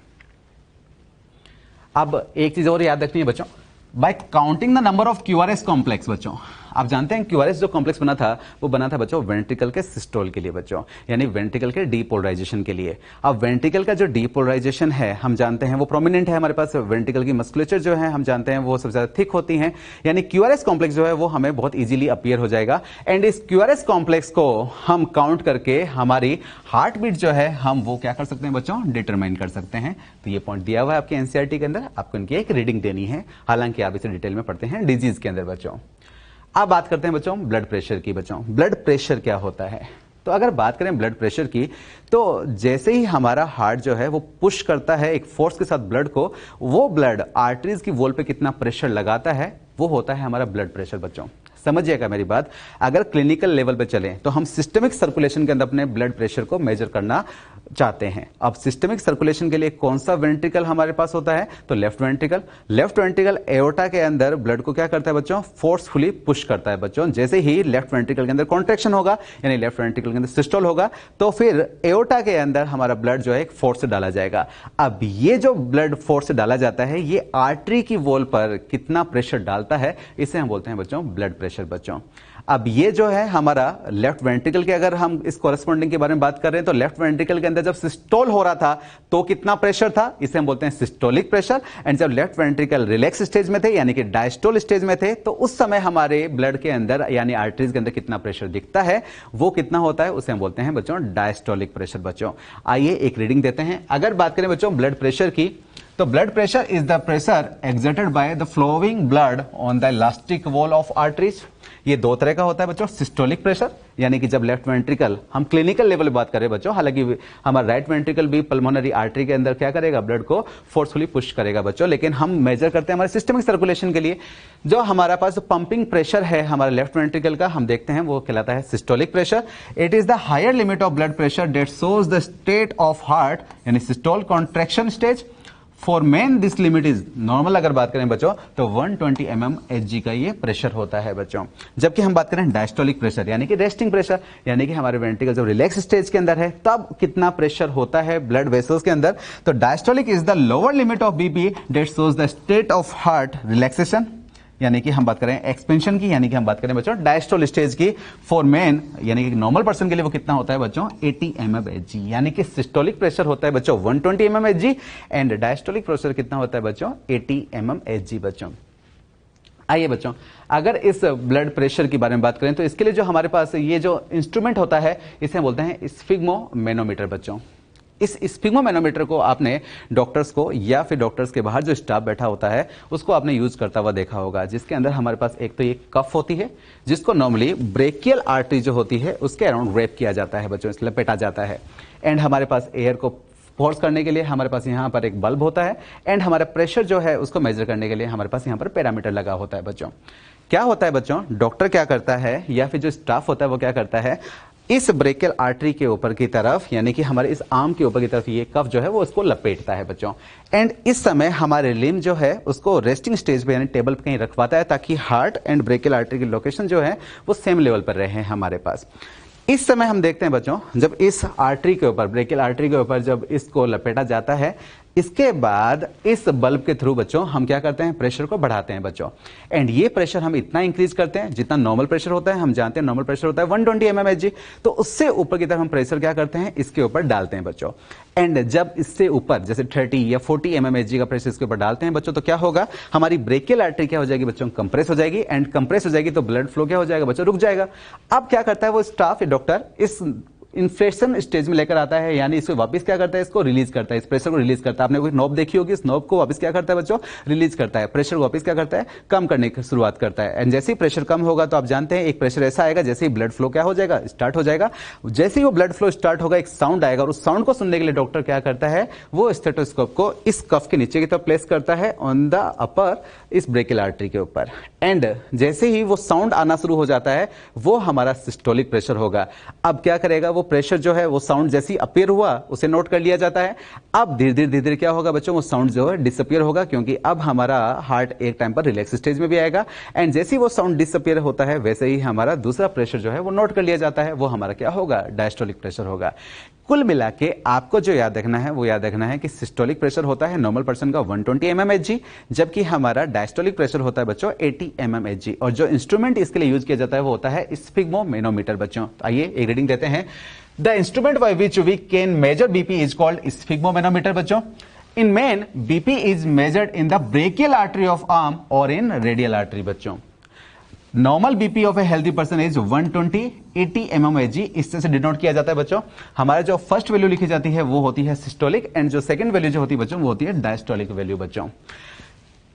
अब एक चीज और याद रखनी है बच्चों, bye counting the number of QRS complex बच्चों। आप जानते हैं क्यूआरएस जो कॉम्प्लेक्स बना था वो बना था बच्चों वेंट्रिकल के सिस्टोल के लिए बच्चों, यानी वेंट्रिकल के डीपोलराइजेशन के लिए। अब वेंट्रिकल का जो डीपोलराइजेशन है हम जानते हैं वो प्रोमिनेंट है हमारे पास, वेंट्रिकल की मस्कुलेचर जो है हम जानते हैं वो सबसे ज्यादा थिक होती हैं, यानी क्यूआरएस कॉम्प्लेक्स जो है वो हमें बहुत इजीली अपीयर हो जाएगा। एंड इस क्यूआरएस कॉम्प्लेक्स को हम काउंट करके हमारी हार्ट बीट जो है हम वो क्या कर सकते हैं बच्चों, डिटरमाइन कर सकते हैं। तो ये पॉइंट दिया हुआ है आपके एनसीईआरटी के अंदर, आपको इनकी एक रीडिंग देनी है, हालांकि आप इसे डिटेल में पढ़ते हैं डिजीज के अंदर बच्चों। अब बात करते हैं बच्चों ब्लड प्रेशर की बच्चों। ब्लड प्रेशर क्या होता है, तो अगर बात करें ब्लड प्रेशर की, तो जैसे ही हमारा हार्ट जो है वो पुश करता है एक फोर्स के साथ ब्लड को, वो ब्लड आर्टरीज की वॉल पे कितना प्रेशर लगाता है वो होता है हमारा ब्लड प्रेशर बच्चों। समझिएगा मेरी बात, अगर क्लिनिकल लेवल पे चलें तो हम सिस्टमिक सर्कुलेशन के अंदर अपने ब्लड प्रेशर को मेजर करना चाहते हैं। अब सिस्टमिक सर्कुलेशन के लिए कौन सा वेंट्रिकल हमारे पास होता है, तो left ventricle. Left ventricle aorta के अंदर ब्लड को क्या करता है बच्चों, फोर्सफुली पुश करता है बच्चों। जैसे ही लेफ्ट वेंट्रिकल के अंदर कॉन्ट्रैक्शन होगा यानी लेफ्ट वेंट्रिकल के अंदर सिस्टोल होगा, तो फिर एओर्टा के अंदर हमारा ब्लड जो है एक फोर्स से डाला जाएगा। अब ये जो ब्लड फोर्स से डाला जाता है ये आर्टरी की वॉल पर कितना प्रेशर डालता है, इसे हम बोलते हैं बच्चों ब्लड प्रेशर बच्चों। अब ये जो है हमारा लेफ्ट वेंट्रिकल के, अगर हम इस कॉरेस्पॉन्डिंग के बारे में बात कर रहे हैं तो लेफ्ट वेंट्रिकल के अंदर जब सिस्टोल हो रहा था तो कितना प्रेशर था, इसे हम बोलते हैं सिस्टोलिक प्रेशर। एंड जब लेफ्ट वेंट्रिकल रिलैक्स स्टेज में थे यानी कि डायस्टोल स्टेज में थे, तो उस समय हमारे ब्लड के अंदर यानी आर्टरीज के अंदर कितना प्रेशर दिखता है वो कितना होता है, उसे हम बोलते हैं बच्चों डायस्टोलिक प्रेशर बच्चों। आइए एक रीडिंग देते हैं। अगर बात करें बच्चों ब्लड प्रेशर की, तो blood pressure is the pressure exerted by the flowing blood on the elastic wall of arteries. ये दो तरह का होता है बच्चों, सिस्टोलिक प्रेशर यानी कि जब लेफ्ट वेंट्रिकल, हम क्लिनिकल लेवल बात करें बच्चों, हालांकि हमारा राइट वेंट्रिकल भी पल्मोनरी आर्टरी के अंदर क्या करेगा, ब्लड को फोर्सफुली पुश करेगा बच्चों, लेकिन हम मेजर करते हैं हमारे सिस्टमिक सर्कुलेशन के लिए। जो हमारा पास पंपिंग प्रेशर है हमारा लेफ्ट वेंट्रिकल का, हम देखते हैं वो कहलाता है systolic pressure. It is the higher limit of blood pressure that shows the state of heart यानी systole contraction stage. For men this limit is normal, अगर बात करें बच्चों तो 120 mm/Hg का ये प्रेशर होता है बच्चों। जबकि हम बात करें डायस्टोलिक प्रेशर यानी कि रेस्टिंग प्रेशर, यानी कि हमारे वेंट्रिकल जब रिलैक्स स्टेज के अंदर है तब कितना प्रेशर होता है ब्लड वेसल्स के अंदर। तो diastolic is the lower limit of BP that shows the state of heart relaxation, यानी कि हम बात करें एक्सपेंशन की, यानी कि हम बात करें बच्चों डायस्टोल स्टेज की। फॉर मेन यानी कि नॉर्मल पर्सन के लिए वो कितना होता है बच्चों, 80 mm/Hg, यानी कि सिस्टोलिक प्रेशर होता है बच्चों 120 mm/Hg एंड डायस्टोलिक प्रेशर कितना होता है बच्चों, 80 mm/Hg बच्चों। आइए बच्चों, अगर इस ब्लड प्रेशर के बारे में बात करें तो इसके लिए जो हमारे पास ये जो इंस्ट्रूमेंट होता है इसे बोलते हैं स्फिग्मोमेनोमीटर बच्चों। इस स्फिग्मोमेनोमीटर को आपने डॉक्टर्स को या फिर डॉक्टर्स के बाहर जो स्टाफ बैठा होता है उसको आपने यूज करता हुआ देखा होगा, जिसके अंदर हमारे पास एक तो ये कफ होती है जिसको नॉर्मली ब्रेकियल आर्टरी जो होती है उसके अराउंड रैप किया जाता है बच्चों, इसलिए लपेटा जाता है। एंड हमारे पास एयर को फोर्स करने के लिए हमारे पास यहाँ पर एक बल्ब होता है एंड हमारा प्रेशर जो है उसको मेजर करने के लिए हमारे पास यहाँ पर पैरामीटर लगा होता है बच्चों। क्या होता है बच्चों, डॉक्टर क्या करता है या फिर जो स्टाफ होता है वो क्या करता है, इस ब्रेकियल आर्टरी के ऊपर की तरफ यानी कि हमारे इस आर्म के ऊपर की तरफ ये कफ जो है वो उसको लपेटता है बच्चों। एंड इस समय हमारे लिम्ब जो है उसको रेस्टिंग स्टेज पे यानी टेबल पे कहीं रखवाता है ताकि हार्ट एंड ब्रेकियल आर्टरी की लोकेशन जो है वो सेम लेवल पर रहे हमारे पास। इस समय हम देखते हैं बच्चों जब इस आर्टरी के ऊपर, ब्रेकियल आर्टरी के ऊपर जब इसको लपेटा जाता है, इसके बाद इस बल्ब के थ्रू बच्चों हम क्या करते हैं, प्रेशर को बढ़ाते हैं बच्चों। एंड ये प्रेशर हम इतना इंक्रीज करते हैं जितना नॉर्मल प्रेशर होता है। हम जानते हैं नॉर्मल प्रेशर होता है 120 mm/Hg, तो उससे ऊपर की तरफ हम प्रेशर क्या करते हैं, इसके ऊपर डालते हैं बच्चों। एंड जब इससे ऊपर जैसे 30 या 40 mm/Hg का प्रेशर इसके ऊपर डालते हैं बच्चों तो क्या होगा, हमारी ब्रेकियल आर्टरी क्या हो जाएगी बच्चों, कंप्रेस हो जाएगी। एंड कंप्रेस हो जाएगी तो ब्लड फ्लो क्या हो जाएगा बच्चों, रुक जाएगा। अब क्या करता है वो स्टाफ या डॉक्टर, इस इन्फ्लेशन स्टेज में लेकर आता है, यानी इसको वापस क्या करता है, इसको रिलीज करता है, इस प्रेशर को रिलीज करता है। आपने कोई नॉब देखी होगी, इस नॉब को वापस क्या करता है बच्चों, रिलीज करता है। प्रेशर को वापस क्या करता है, कम करने की शुरुआत करता है। एंड जैसे ही प्रेशर कम होगा तो आप जानते हैं एक प्रेशर ऐसा आएगा जैसे ही ब्लड फ्लो क्या हो जाएगा, स्टार्ट हो जाएगा। जैसे ही वो ब्लड फ्लो स्टार्ट होगा एक साउंड आएगा और उस साउंड को सुनने के लिए डॉक्टर क्या करता है, वो स्टेथोस्कोप को इस कफ के नीचे की तरफ प्लेस करता है ऑन द अपर, इस ब्रेकियल आर्टरी के ऊपर। एंड जैसे ही वो साउंड आना शुरू हो जाता है वो हमारा सिस्टोलिक प्रेशर होगा। अब क्या करेगा, वो प्रेशर जो है वो साउंड जैसे ही अपीयर हुआ उसे नोट कर लिया जाता है। अब धीरे धीरे क्या होगा बच्चों, वो साउंड जो है डिसअपीयर होगा क्योंकि अब हमारा हार्ट एक टाइम पर रिलैक्स स्टेज में भी आएगा। एंड जैसे ही वो साउंड डिसअपीयर होता है वैसे ही हमारा दूसरा प्रेशर जो है वो नोट कर लिया जाता है, वो हमारा क्या होगा, डायस्टोलिक प्रेशर होगा। कुल मिला के आपको जो याद रखना है वो याद रखना है कि सिस्टोलिक प्रेशर होता है नॉर्मल पर्सन का 120 mm/Hg, जबकि हमारा डायस्टोलिक प्रेशर होता है बच्चों 80 mm/Hg। और जो इंस्ट्रूमेंट इसके लिए यूज किया जाता है वो होता है स्फिग्मोमेनोमीटर बच्चों। आइए एक रीडिंग देते हैं। The instrument by which we can measure BP is called sphygmomanometer बच्चों। In man BP is measured in the brachial artery of arm और इन रेडियल आर्टरी बच्चों। Normal BP of a healthy person is 120/80 mm/Hg, इससे से denote किया जाता है बच्चों। हमारा जो फर्स्ट वैल्यू लिखी जाती है वो होती है सिस्टोलिक एंड जो सेकंड वैल्यू जो होती है बच्चों वो होती है डायस्टोलिक वैल्यू बच्चों।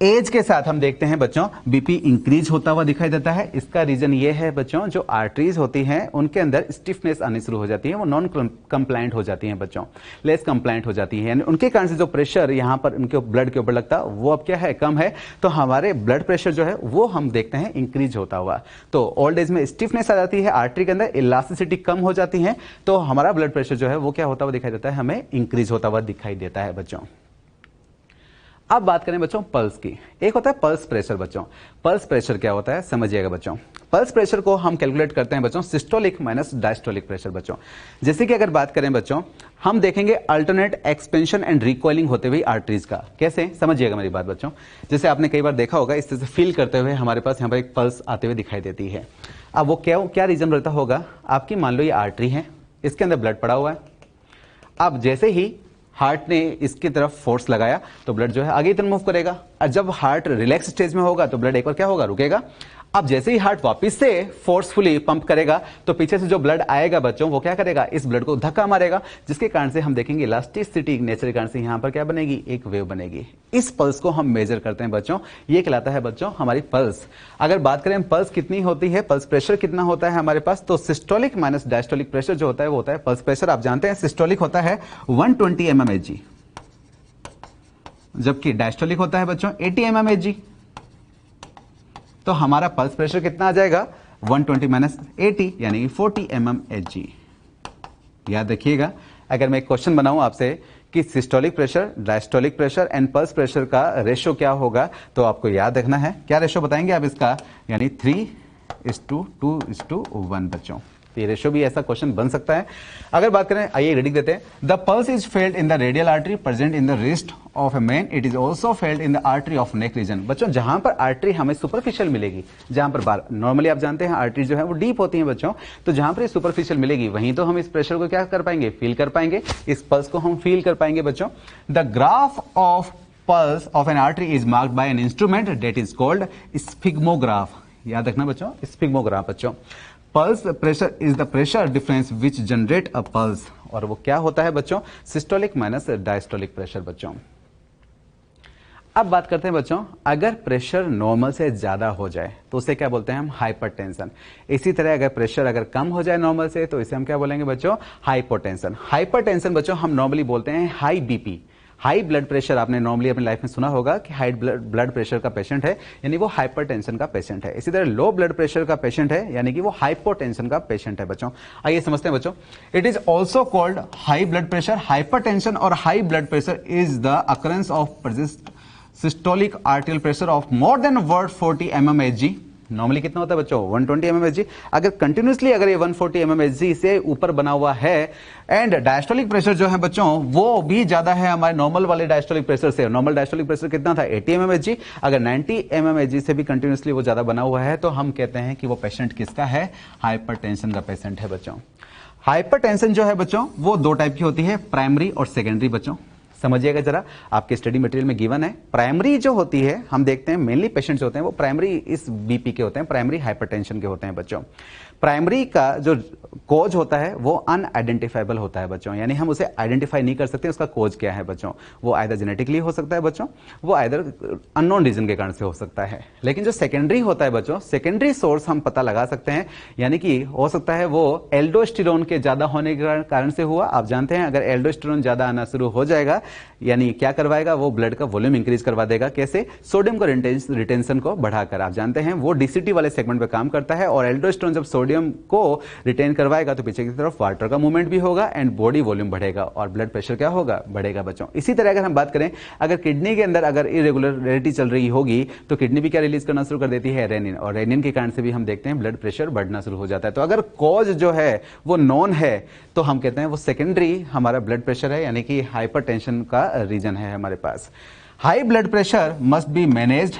एज के साथ हम देखते हैं बच्चों बीपी इंक्रीज होता हुआ दिखाई देता है। इसका रीजन ये है बच्चों, जो आर्टरीज होती हैं उनके अंदर स्टिफनेस आनी शुरू हो जाती है, वो नॉन कंप्लायंट हो जाती हैं बच्चों, लेस कंप्लायंट हो जाती है। यानी उनके कारण से जो प्रेशर यहाँ पर उनके ब्लड के ऊपर लगता है वो अब क्या है, कम है। तो हमारे ब्लड प्रेशर जो है वो हम देखते हैं इंक्रीज होता हुआ। तो ओल्ड एज में स्टिफनेस आ जाती है, आर्टरी के अंदर इलास्टिसिटी कम हो जाती है, तो हमारा ब्लड प्रेशर जो है वो क्या होता हुआ दिखाई देता है, हमें इंक्रीज होता हुआ दिखाई देता है बच्चों। अब बात करें बच्चों पल्स की। एक होता है पल्स प्रेशर बच्चों। पल्स प्रेशर क्या होता है समझिएगा बच्चों। पल्स प्रेशर को हम कैलकुलेट करते हैं बच्चों सिस्टोलिक माइनस डायस्टोलिक प्रेशर बच्चों। जैसे कि अगर बात करें बच्चों, हम देखेंगे अल्टरनेट एक्सपेंशन एंड रिकॉइलिंग होते हुए आर्टरीज का। कैसे, समझिएगा मेरी बात बच्चों। जैसे आपने कई बार देखा होगा, इस तरह से फील करते हुए हमारे पास यहाँ पर एक पल्स आते हुए दिखाई देती है। अब वो क्या रीजन रहता होगा आपकी, मान लो ये आर्टरी है, इसके अंदर ब्लड पड़ा हुआ है। अब जैसे ही हार्ट ने इसकी तरफ फोर्स लगाया तो ब्लड जो है आगे की तरफ मूव करेगा। और जब हार्ट रिलैक्स स्टेज में होगा तो ब्लड एक बार क्या होगा, रुकेगा। अब जैसे ही हार्ट वापस से फोर्सफुली पंप करेगा तो पीछे से जो ब्लड आएगा बच्चों वो क्या करेगा, इस ब्लड को धक्का मारेगा, जिसके कारण से हम देखेंगे इलास्टिसिटी नेचर के कारण से यहां पर क्या बनेगी, एक वेव बनेगी। इस पल्स को हम मेजर करते हैं बच्चों, ये कहलाता है बच्चों हमारी पल्स। अगर बात करें पल्स कितनी होती है, पल्स प्रेशर कितना होता है हमारे पास, तो सिस्टोलिक माइनस डायस्टोलिक प्रेशर जो होता है वो होता है पल्स प्रेशर। आप जानते हैं सिस्टोलिक होता है 120 mmHg, जबकि डायस्टोलिक होता है बच्चों 80 mmHg। तो हमारा पल्स प्रेशर कितना आ जाएगा, 120 माइनस 80 यानी कि 40 mmHg। याद रखिएगा, अगर मैं एक क्वेश्चन बनाऊं आपसे कि systolic pressure, diastolic pressure and pulse pressure का रेशो क्या होगा, तो आपको याद रखना है, क्या रेशो बताएंगे आप इसका, यानी 3:2:1 बच्चों। तो ये रेशो भी ऐसा क्वेश्चन बन सकता है। अगर बात करें, आइए रीडिंग देते हैं। The pulse is failed in the radial artery present in the wrist of a man, it is also failed in the artery of neck region. बच्चों जहां पर आर्टरी हमें सुपरफिशियल मिलेगी, जहां पर बार नॉर्मली आप जानते हैं आर्टरी जो है वो डीप होती है बच्चों, तो जहां पर सुपरफिशियल मिलेगी वहीं तो हम इस प्रेशर को क्या कर पाएंगे, फील कर पाएंगे, इस पल्स को हम फील कर पाएंगे बच्चों। The graph of pulse of an artery is marked by an instrument that is called sphygmograph. याद रखना बच्चों, स्फिग्मोग्राफ बच्चों। Pulse pressure is the pressure difference which generate a pulse, और वो क्या होता है बच्चों, सिस्टोलिक माइनस डायस्टोलिक प्रेशर बच्चों। अब बात करते हैं बच्चों, अगर प्रेशर नॉर्मल से ज्यादा हो जाए तो उसे क्या बोलते हैं हम, हाइपरटेंशन। इसी तरह अगर प्रेशर अगर कम हो जाए नॉर्मल से तो इसे हम क्या बोलेंगे बच्चों, हाइपोटेंशन। हाइपरटेंशन बच्चों हम नॉर्मली बोलते हैं high BP, high blood pressure. आपने नॉर्मली अपनी लाइफ में सुना होगा कि हाई ब्लड प्रेशर का पेशेंट है यानी वो हाइपरटेंशन का पेशेंट है। इसी तरह लो ब्लड प्रेशर का पेशेंट है यानी कि वो हाइपोटेंशन का पेशेंट है बच्चों। आइए समझते हैं बच्चों, it is also called high blood pressure. Hypertension और high blood pressure is the occurrence of systolic arterial pressure of more than 140 mmHg। Normally कितना होता है बच्चों, 120 mmHg। अगर कंटिन्यूसली अगर ये 140 mmHg से ऊपर बना हुआ है, एंड डायस्टोलिक प्रेशर जो है बच्चों वो भी ज्यादा है हमारे नॉर्मल वाले डायस्टोलिक प्रेशर से। नॉर्मल डायस्टोलिक प्रेशर कितना था, 80 mmHg। अगर 90 mmHg से भी कंटिन्यूसली वो ज्यादा बना हुआ है तो हम कहते हैं कि वो पेशेंट किसका है, हाइपरटेंशन का पेशेंट है बच्चों। हाइपरटेंशन जो है बच्चों वो दो टाइप की होती है, प्राइमरी और सेकेंडरी बच्चों। समझिएगा जरा, आपके स्टडी मटेरियल में गिवन है। प्राइमरी जो होती है हम देखते हैं मेनली पेशेंट्स होते हैं वो प्राइमरी इस बीपी के होते हैं, प्राइमरी हाइपरटेंशन के होते हैं बच्चों। प्राइमरी का जो कोज होता है वो अनआइडेंटिफाइबल होता है बच्चों, यानी हम उसे आइडेंटिफाई नहीं कर सकते उसका कोज क्या है बच्चों। वो आइदर जेनेटिकली हो सकता है बच्चों, वो आइदर अननोन रीजन के कारण से हो सकता है। लेकिन जो सेकेंडरी होता है बच्चों, सेकेंडरी सोर्स हम पता लगा सकते हैं, यानी कि हो सकता है वो एल्डोस्टेरोन के ज्यादा होने के कारण से हुआ। आप जानते हैं अगर एल्डोस्टेरोन ज्यादा आना शुरू हो जाएगा यानी क्या करवाएगा, वो ब्लड का वॉल्यूम इंक्रीज करवा देगा। कैसे, सोडियम को रिटेंशन को बढ़ाकर। आप जानते हैं वो डीसीटी वाले सेगमेंट पे काम करता है, और एल्डोस्टेरोन जब सोडियम को रिटेन करवाएगा तो पीछे की तरफ वाटर का मूवमेंट भी होगा एंड बॉडी वॉल्यूम बढ़ेगा और ब्लड प्रेशर क्या होगा, बढ़ेगा बच्चों। इसी तरह अगर हम बात करें, अगर किडनी के अंदर अगर इरेगुलरिटी चल रही होगी तो किडनी भी क्या रिलीज करना शुरू कर देती है, रेनिन, और रेनिन के कारण से भी हम देखते हैं ब्लड प्रेशर बढ़ना शुरू हो जाता है। तो अगर कॉज जो है वो नॉन है तो हम कहते हैं वो सेकेंडरी हमारा ब्लड प्रेशर है, यानी कि हाइपरटेंशन का रीजन है हमारे पास। High blood pressure must be managed.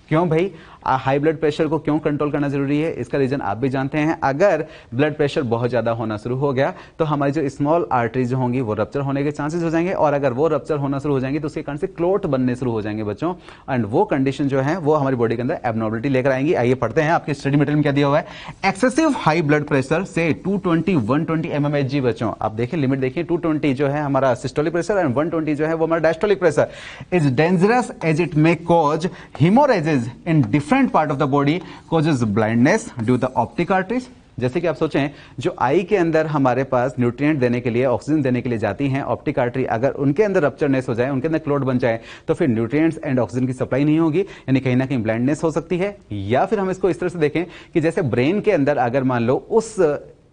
क्यों भाई, हाई ब्लड प्रेशर को क्यों कंट्रोल करना जरूरी है, इसका रीजन आप भी जानते हैं। अगर ब्लड प्रेशर बहुत ज्यादा होना शुरू हो गया तो हमारी जो स्मॉल आर्टरीज होंगी वो रप्चर होने के चांसेस हो जाएंगे, और अगर वो रप्चर होना शुरू हो जाएंगे तो उसके कारण से क्लोट बनने शुरू हो जाएंगे बच्चों, एंड वो कंडीशन जो है वो हमारी बॉडी के अंदर एबनॉर्मलिटी लेकर आएंगी। आइए पढ़ते हैं, आपके स्टडी मटेरियल में क्या दिया हुआ है। एक्सेसिव हाई ब्लड प्रेशर से 220-120 mmHg बच्चों, आप देखिए लिमिट देखिए, 220 जो है हमारा सिस्टोलिक प्रेशर एंड 120 जो है वो हमारा diastolic pressure is dangerous as it may cause haemorrhages in different part of the body, causes blindness due the optic arteries. जैसे कि आप सोचें, जो आई के अंदर हमारे पास न्यूट्रिएंट देने के लिए, ऑक्सीजन देने के लिए जाती हैं ऑप्टिक आर्टरी, अगर उनके अंदर रप्चरनेस हो जाए, उनके अंदर क्लोट बन जाए तो फिर न्यूट्रिएंट्स एंड ऑक्सीजन की सप्लाई नहीं होगी, यानी कहीं ना कहीं ब्लाइंडनेस हो सकती है। या फिर हम इसको इस तरह से देखें कि जैसे ब्रेन के अंदर अगर मान लो उस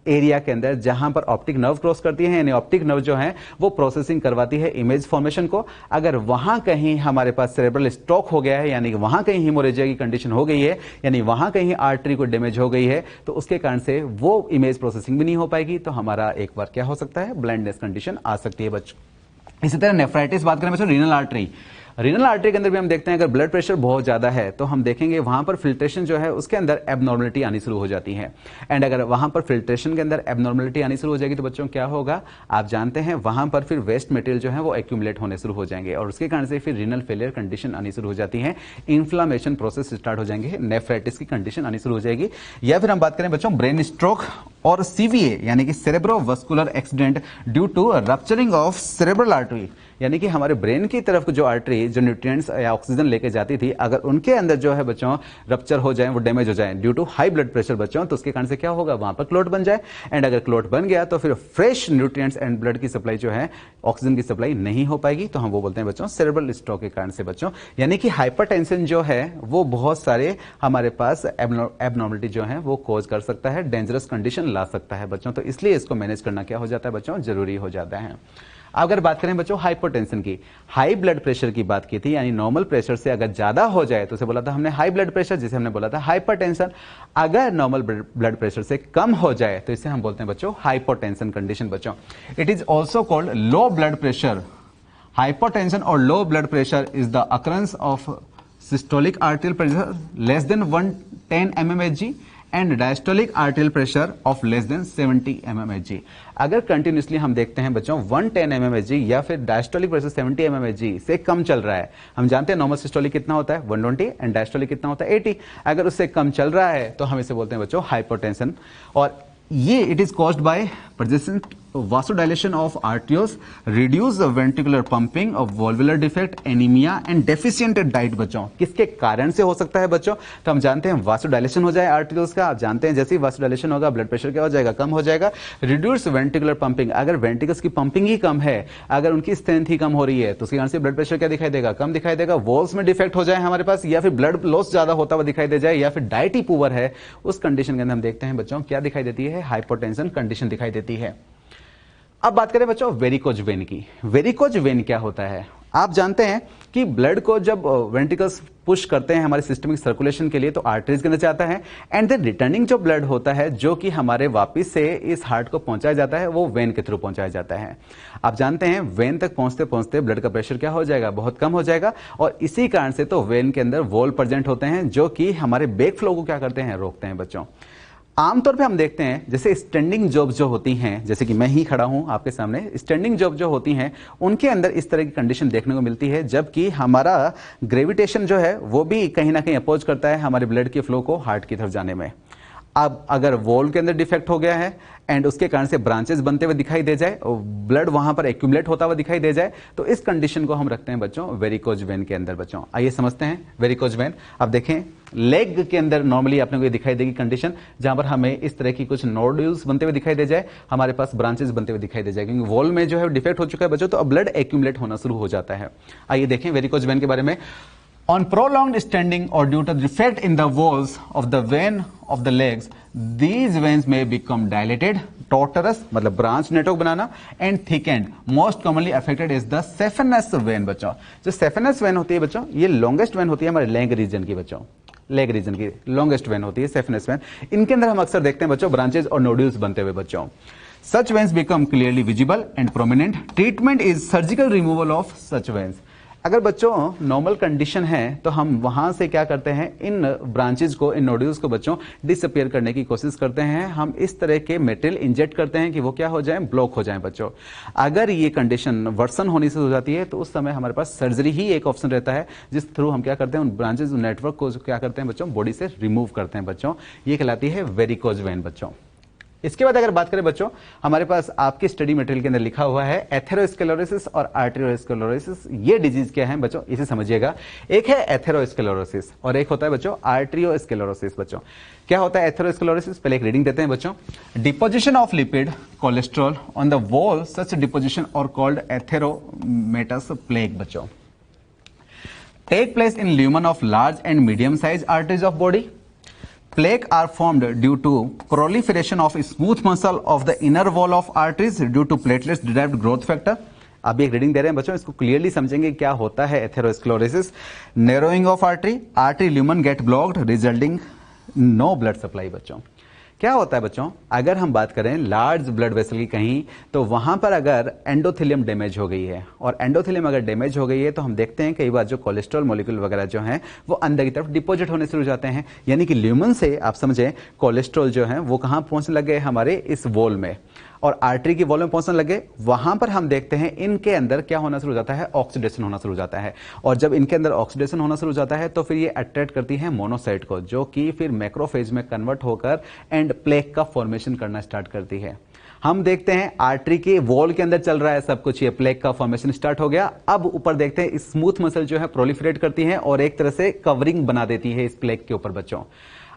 एरिया के अंदर जहां पर ऑप्टिक नर्व क्रॉस करती है, यानी ऑप्टिक नर्व जो है वो प्रोसेसिंग करवाती है इमेज फॉर्मेशन को, अगर वहां कहीं हमारे पास सेरेब्रल स्ट्रोक हो गया है, यानी वहां कहीं हिमोरेजिया की कंडीशन हो गई है, यानी वहां कहीं आर्टरी को डैमेज हो गई है, तो उसके कारण से वो इमेज प्रोसेसिंग भी नहीं हो पाएगी, तो हमारा एक बार क्या हो सकता है, ब्लाइंडनेस कंडीशन आ सकती है बच्चों। इसी तरह नेफ्राइटिस बात करें बच्चों, रीनल आर्टरी, रीनल आर्टरी के अंदर भी हम देखते हैं अगर ब्लड प्रेशर बहुत ज्यादा है तो हम देखेंगे वहां पर फिल्ट्रेशन जो है उसके अंदर एबनॉर्मलिटी आनी शुरू हो जाती है। एंड अगर वहां पर फिल्ट्रेशन के अंदर एबनॉर्मलिटी आनी शुरू हो जाएगी तो बच्चों क्या होगा, आप जानते हैं वहां पर फिर वेस्ट मटेरियल जो है वो एक्यूमुलेट होने शुरू हो जाएंगे और उसके कारण से फिर रीनल फेलियर कंडीशन आनी शुरू हो जाती है, इन्फ्लामेशन प्रोसेस स्टार्ट हो जाएंगे, नेफ्राइटिस की कंडीशन आनी शुरू हो जाएगी। या फिर हम बात करें बच्चों ब्रेन स्ट्रोक और सीवीए यानी कि cerebrovascular accident due to rupturing of cerebral artery, यानी कि हमारे ब्रेन की तरफ जो आर्टरी जो न्यूट्रिएंट्स या ऑक्सीजन लेके जाती थी अगर उनके अंदर जो है बच्चों रप्चर हो जाए, वो डैमेज हो जाए due to high blood pressure बच्चों, तो उसके कारण से क्या होगा, वहां पर क्लोट बन जाए। एंड अगर क्लोट बन गया तो फिर फ्रेश न्यूट्रिएंट्स एंड ब्लड की सप्लाई जो है, ऑक्सीजन की सप्लाई नहीं हो पाएगी, तो हम वो बोलते हैं बच्चों सेरेब्रल स्ट्रोक के कारण से बच्चों। यानी कि हाइपरटेंशन जो है वो बहुत सारे हमारे पास एबनॉर्मलिटी जो है वो कॉज कर सकता है, डेंजरस कंडीशन ला सकता है बच्चों, तो इसलिए इसको मैनेज करना क्या हो जाता है बच्चों, जरूरी हो जाता है। अगर बात करें बच्चों हाइपोटेंशन की, हाई ब्लड प्रेशर की बात की थी, यानी नॉर्मल प्रेशर से अगर ज्यादा हो जाए तो उसे बोला था हमने हाई ब्लड प्रेशर, जिसे हमने बोला था हाइपरटेंशन। अगर नॉर्मल ब्लड प्रेशर से कम हो जाए तो इसे हम बोलते हैं बच्चों हाइपोटेंशन कंडीशन बच्चों। It is also called low blood pressure. Hypotension और low blood pressure is the occurrence of systolic arterial pressure less than 110 mmHg and diastolic arterial pressure of less than 70 mmHg। अगर continuously हम देखते हैं बच्चों 110 mmHg या फिर diastolic pressure 70 mmHg से कम चल रहा है, हम जानते हैं नॉर्मल सिस्टोलिक कितना होता है 120 एंड डायस्टोलिक कितना होता है 80, अगर उससे कम चल रहा है तो हम इसे बोलते हैं बच्चों हाइपोटेंशन। और ये it is caused by present vasodilation of arterioles, reduce ventricular pumping of valvular defect, anemia and deficient diet बच्चों। किसके कारण से हो सकता है बच्चों, तो हम जानते हैं vasodilation हो जाए आर्टियोल्स का, आप जानते हैं जैसे ही vasodilation होगा ब्लड प्रेशर क्या हो जाएगा, कम हो जाएगा। रिड्यूस वेंट्रिकुलर पंपिंग, अगर वेंट्रिकल्स की पंपिंग ही कम है, अगर उनकी स्ट्रेंथ ही कम हो रही है तो उसके कारण से ब्लड प्रेशर क्या दिखाई देगा, कम दिखाई देगा। वॉल्स में डिफेक्ट हो जाए हमारे पास, या फिर ब्लड लॉस ज्यादा होता हुआ दिखाई दे जाए, या फिर डाइट ही पुअर है, उस कंडीशन के अंदर हम देखते हैं बच्चों क्या दिखाई देती है, हाइपोटेंशन कंडीशन दिखाई देती है। अब बात करें बच्चों वेरिकोज वेन की। वेरिकोज वेन क्या होता है, आप जानते हैं कि ब्लड को जब वेंट्रिकल्स पुश करते हैं हमारे सिस्टमिक सर्कुलेशन के लिए तो आर्टरीज के अंदर जाता है, एंड देन रिटर्निंग जो ब्लड होता है जो कि हमारे वापस से इस हार्ट को पहुंचाया जाता है वो वेन के थ्रू पहुंचाया जाता है। आप जानते हैं वेन तक पहुंचते पहुंचते ब्लड का प्रेशर क्या हो जाएगा, बहुत कम हो जाएगा, और इसी कारण से तो वेन के अंदर वॉल प्रेजेंट होते हैं जो कि हमारे बैक फ्लो को क्या करते हैं, रोकते हैं बच्चों। आमतौर पे हम देखते हैं जैसे स्टैंडिंग जॉब जो होती हैं, जैसे कि मैं ही खड़ा हूं आपके सामने, स्टैंडिंग जॉब जो होती हैं उनके अंदर इस तरह की कंडीशन देखने को मिलती है, जबकि हमारा ग्रेविटेशन जो है वो भी कहीं ना कहीं अपोज करता है हमारे ब्लड के फ्लो को हार्ट की तरफ जाने में। अब अगर वॉल के अंदर डिफेक्ट हो गया है एंड उसके कारण से ब्रांचेस बनते हुए दिखाई दे जाए, ब्लड वहां पर एक्यूमुलेट होता हुआ दिखाई दे जाए, तो इस कंडीशन को हम रखते हैं बच्चों वेरिकोज वेन के अंदर बच्चों। आइए समझते हैं वेरिकोज वेन। अब देखें लेग के अंदर नॉर्मली आपने को ये दिखाई देगी कंडीशन जहां पर हमें इस तरह की कुछ नोड्यूल्स बनते हुए दिखाई दे जाए, हमारे पास ब्रांचेस बनते हुए दिखाई दे जाए, क्योंकि वॉल में जो है डिफेक्ट हो चुका है बच्चों, तो अब ब्लड एक्यूमुलेट होना शुरू हो जाता है। आइए देखें वेरिकोज वेन के बारे में। On prolonged standing or due to defect in the walls of the vein of the legs, these veins may become dilated, tortuous मतलब branch network banana, and thickened. Most commonly affected is the saphenous vein बच्चों। जो saphenous vein होती है बच्चों, ये longest vein होती है हमारे लेग रीजन की बच्चों, लेग रीजन की लॉन्गेस्ट वेन होती है saphenous vein। इनके अंदर हम अक्सर देखते हैं बच्चों ब्रांचेस और नोड्यूल्स बनते हुए बच्चों। Such veins become clearly visible and prominent. Treatment is surgical removal of such veins. अगर बच्चों नॉर्मल कंडीशन है तो हम वहां से क्या करते हैं, इन ब्रांचेज को, इन नोड्यूल्स को बच्चों डिसअपियर करने की कोशिश करते हैं। हम इस तरह के मटेरियल इंजेक्ट करते हैं कि वो क्या हो जाए, ब्लॉक हो जाए बच्चों। अगर ये कंडीशन वर्सन होने से हो जाती है तो उस समय हमारे पास सर्जरी ही एक ऑप्शन रहता है, जिस थ्रू हम क्या करते हैं उन ब्रांचेज नेटवर्क को क्या करते हैं बच्चों, बॉडी से रिमूव करते हैं बच्चों। ये कहलाती है वेरिकोज वेन बच्चों। इसके बाद अगर बात करें बच्चों, हमारे पास आपके स्टडी मटेरियल के अंदर लिखा हुआ है एथेरोस्क्लेरोसिस और आर्टेरियोस्क्लेरोसिस। ये डिजीज क्या है बच्चों, इसे समझिएगा। एक है एथेरोस्क्लेरोसिस और एक होता है बच्चों आर्टेरियोस्क्लेरोसिस बच्चों। क्या होता है एथेरोस्क्लेरोसिस, पहले एक रीडिंग देते हैं बच्चों। Deposition of lipid cholesterol on the wall, such deposition are called atheromatous plaque बच्चों। Take place in lumen of large and medium size arteries of body. Plaque are formed due to proliferation of smooth muscle of the inner wall of arteries due to platelets derived growth factor। अभी एक reading दे रहे हैं बच्चों, इसको clearly समझेंगे क्या होता है atherosclerosis. Narrowing of artery, artery lumen get blocked resulting no blood supply बच्चों। क्या होता है बच्चों, अगर हम बात करें लार्ज ब्लड वेसल की कहीं, तो वहां पर अगर एंडोथेलियम डैमेज हो गई है, और एंडोथेलियम अगर डैमेज हो गई है तो हम देखते हैं कई बार जो कोलेस्ट्रॉल मॉलिक्यूल वगैरह जो हैं वो अंदर की तरफ डिपॉजिट होने शुरू हो जाते हैं। यानी कि ल्यूमन से आप समझें कोलेस्ट्रॉल जो है वो कहां पहुंचने लगे, हमारे इस वॉल में, और आर्टरी की वॉल में पहुंचने लगे। वहां पर हम देखते हैं इनके अंदर क्या होना शुरू हो जाता है, ऑक्सीडेशन होना शुरू हो जाता है। और जब इनके अंदर ऑक्सीडेशन होना शुरू हो जाता है तो फिर ये अट्रैक्ट करती है मोनोसाइट को, जो कि फिर मैक्रोफेज में कन्वर्ट होकर एंड प्लेक का फॉर्मेशन करना स्टार्ट करती है। हम देखते हैं आर्टरी के वॉल के अंदर चल रहा है सब कुछ, ये प्लेक का फॉर्मेशन स्टार्ट हो गया। अब ऊपर देखते हैं स्मूथ मसल जो है प्रोलिफरेट करती है और एक तरह से कवरिंग बना देती है इस प्लेक के ऊपर बच्चों।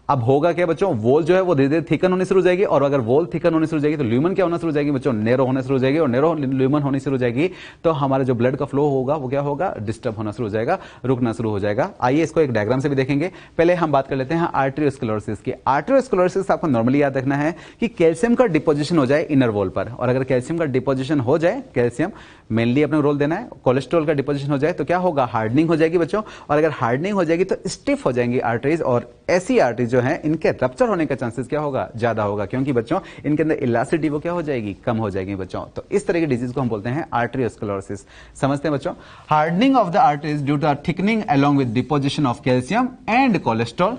अब होगा क्या बच्चों, वॉल जो है वो धीरे धीरे थिकन होने शुरू हो जाएगी, और अगर वॉल थिकन होने शुरू हो जाएगी तो ल्यूमन क्या होना शुरू हो जाएगी बच्चों, नेरो होना शुरू हो जाएगी, और नेरो ल्यूमन होनी शुरू हो जाएगी तो हमारा जो ब्लड का फ्लो होगा वो क्या होगा, डिस्टर्ब होना शुरू हो जाएगा, रुकना शुरू हो जाएगा। आइए इसको एक डायग्राम से भी देखेंगे। पहले हम बात कर लेते हैं आर्टेरियोस्क्लेरोसिस की। आर्टेरियोस्क्लेरोसिस आपको नॉर्मली याद रखना है कि कैल्शियम का डिपोजिशन हो जाए इनर वॉल पर, और अगर कैल्शियम का डिपोजिशन हो जाए, कैल्शियम मेनली अपना रोल देना है, कोलेस्ट्रॉल का डिपोजिशन हो जाए तो क्या होगा, हार्डनिंग हो जाएगी बच्चों, और अगर हार्डनिंग हो जाएगी तो स्टिफ हो जाएंगी आर्टरीज, और ऐसी आर्टरीज जो है इनके रप्चर होने का चांसेस क्या होगा, ज्यादा होगा, क्योंकि बच्चों इनके अंदर इलास्टिसिटी वो क्या हो जाएगी, कम हो जाएगी बच्चों। तो इस तरह की डिजीज को हम बोलते हैं आर्टेरियोस्क्लेरोसिस। समझते हैं बच्चों, hardening of the arteries due to thickening along with deposition of calcium and cholesterol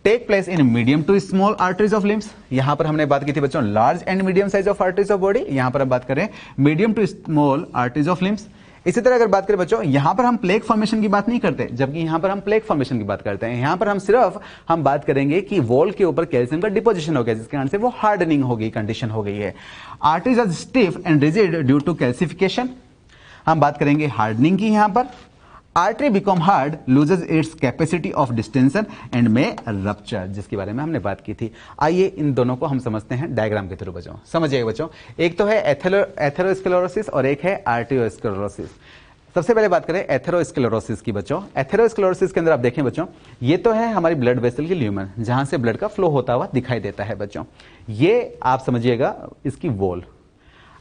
take place in medium to small arteries of limbs. यहां पर हमने बात की थी बच्चों large and medium size of arteries of body, यहां पर हम बात करें medium to small arteries of limbs. इसी तरह अगर बात करें बच्चों, यहां पर हम प्लेक फॉर्मेशन की बात नहीं करते, जबकि यहां पर हम प्लेक फॉर्मेशन की बात करते हैं। यहां पर हम सिर्फ बात करेंगे कि वॉल के ऊपर कैल्शियम का डिपोजिशन हो गया, जिसके कारण से वो हार्डनिंग हो गई, कंडीशन हो गई है। Arteries are stiff and rigid due to calcification. हम बात करेंगे हार्डनिंग की। यहां पर artery become hard, loses its capacity of distension and may rupture, जिसके बारे में हमने बात की थी। आइए इन दोनों को हम समझते हैं डायग्राम के थ्रू बच्चों। समझिएगा बच्चों, एक तो है एथेरोस्क्लेरोसिस और एक है आर्टेरियोस्क्लेरोसिस। सबसे पहले बात करें एथेरोस्क्लेरोसिस की बच्चों। एथेरोस्क्लेरोसिस के अंदर आप देखें बच्चों, ये तो है हमारी ब्लड वेसल की ल्यूमन, जहां से ब्लड का फ्लो होता हुआ दिखाई देता है बच्चों। ये आप समझिएगा इसकी वॉल।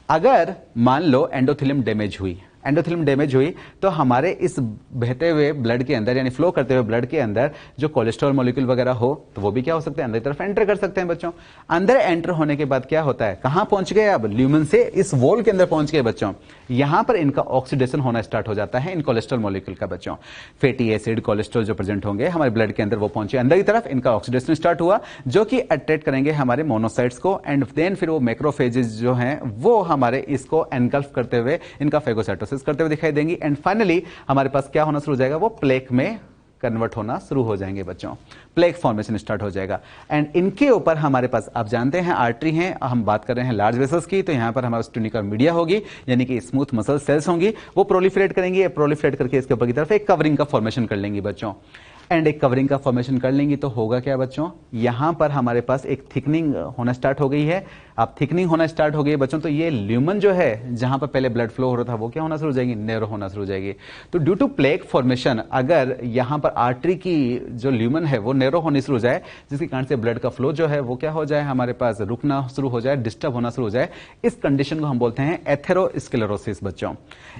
अगर मान लो एंडोथेलियम डैमेज हुई, एंडोथेलियम डैमेज हुई तो हमारे इस बहते हुए ब्लड के अंदर, यानी फ्लो करते हुए ब्लड के अंदर जो कोलेस्ट्रॉल मॉलिक्यूल वगैरह हो तो वो भी क्या हो सकते हैं, अंदर की तरफ एंटर कर सकते हैं बच्चों। अंदर एंटर होने के बाद क्या होता है, कहां पहुंच गए, अब ल्यूमन से इस वॉल के अंदर पहुंच गए बच्चों। यहां पर इनका ऑक्सीडेशन होना स्टार्ट हो जाता है इन कोलेस्ट्रॉल मॉलिक्यूल का बच्चों। फैटी एसिड, कोलेस्ट्रॉल जो प्रेजेंट होंगे हमारे ब्लड के अंदर वो पहुंचे अंदर की तरफ, इनका ऑक्सीडेशन स्टार्ट हुआ जो कि अट्रैक्ट करेंगे हमारे मोनोसाइट्स को, एंड देन फिर वो मैक्रोफेजेस जो हैं वो हमारे इसको एनगल्फ करते हुए इनका फेगोसाइटोसिस करते हुए दिखाई देंगी, एंड फाइनली हमारे पास क्या होना शुरू हो जाएगा, वो प्लेक में कन्वर्ट होना शुरू हो जाएंगे बच्चों। प्लेक फॉर्मेशन स्टार्ट हो जाएगा, एंड इनके ऊपर हमारे पास आप जानते हैं आर्टरी हैं, हम बात कर रहे हैं लार्ज वेसल्स की, तो यहां पर हमारे ट्यूनिकल मीडिया होगी, यानी कि स्मूथ मसल सेल्स होंगी, वो प्रोलिफरेट करेंगी, प्रोलिफरेट करके इसके ऊपर की तरफ एक कवरिंग का फॉर्मेशन कर लेंगी बच्चों। एंड एक कवरिंग का फॉर्मेशन कर लेंगी तो होगा क्या बच्चों, यहां पर हमारे पास एक थिकनिंग होना स्टार्ट हो गई है। अब थिकनिंग होना स्टार्ट हो गई बच्चों, तो ये ल्यूमन जो है जहां पर पहले ब्लड फ्लो हो रहा था वो क्या होना शुरू हो जाएगी, नैरो होना शुरू हो जाएगी। तो ड्यू टू प्लेक फॉर्मेशन अगर यहां पर आर्टरी की जो ल्यूमन है वो नैरो होनी शुरू हो जाए, जिसके कारण से ब्लड का फ्लो जो है वो क्या हो जाए, हमारे पास रुकना शुरू हो जाए, डिस्टर्ब होना शुरू हो जाए, इस कंडीशन को हम बोलते हैं एथेरोस्क्लेरोसिस बच्चों।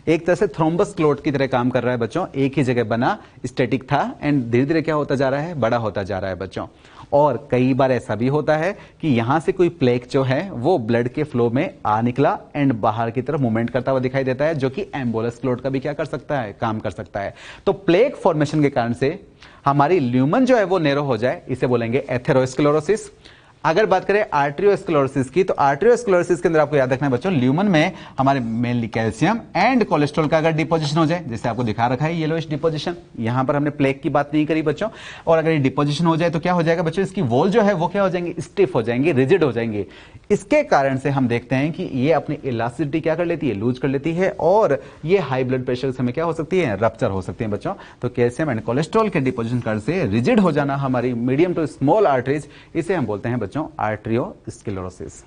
एक तरह से थ्रोम्बस क्लोट की तरह काम कर रहा है बच्चों, एक ही जगह बना, स्टैटिक था, एंड धीरे धीरे क्या होता जा रहा है, बड़ा होता जा रहा है बच्चों। और कई बार ऐसा भी होता है कि यहां से कोई प्लेक जो है वो ब्लड के फ्लो में आ निकला एंड बाहर की तरफ मूवमेंट करता हुआ दिखाई देता है, जो कि एम्बोलस क्लोट का भी क्या कर सकता है, काम कर सकता है। तो प्लेक फॉर्मेशन के कारण से हमारी ल्यूमन जो है वो नैरो हो जाए, इसे बोलेंगे एथेरोस्क्लेरोसिस। अगर बात करें आर्टेरियोस्क्लेरोसिस की, तो आर्टेरियोस्क्लेरोसिस के अंदर आपको याद रखना है बच्चों, ल्यूमन में हमारे मेनली कैल्शियम एंड कोलेस्ट्रॉल का अगर डिपोजिशन हो जाए, जैसे आपको दिखा रखा है येलोइश डिपोजिशन, यहां पर हमने प्लेक की बात नहीं करी बच्चों, और अगर ये डिपोजिशन हो जाए तो क्या हो जाएगा बच्चों, इसकी वॉल जो है वो क्या हो जाएंगे, स्टिफ हो जाएंगे, रिजिड हो जाएंगे। इसके कारण से हम देखते हैं कि ये अपनी इलास्टिसिटी क्या कर लेती है, लूज कर लेती है, और ये हाई ब्लड प्रेशर से हमें क्या हो सकती है, रप्चर हो सकती है बच्चों। तो कैल्शियम एंड कोलेस्ट्रॉल के डिपोजिशन कारण से रिजिड हो जाना हमारी मीडियम टू स्मॉल आर्टरीज, इसे हम बोलते हैं बच्चों आर्टेरियोस्क्लेरोसिस।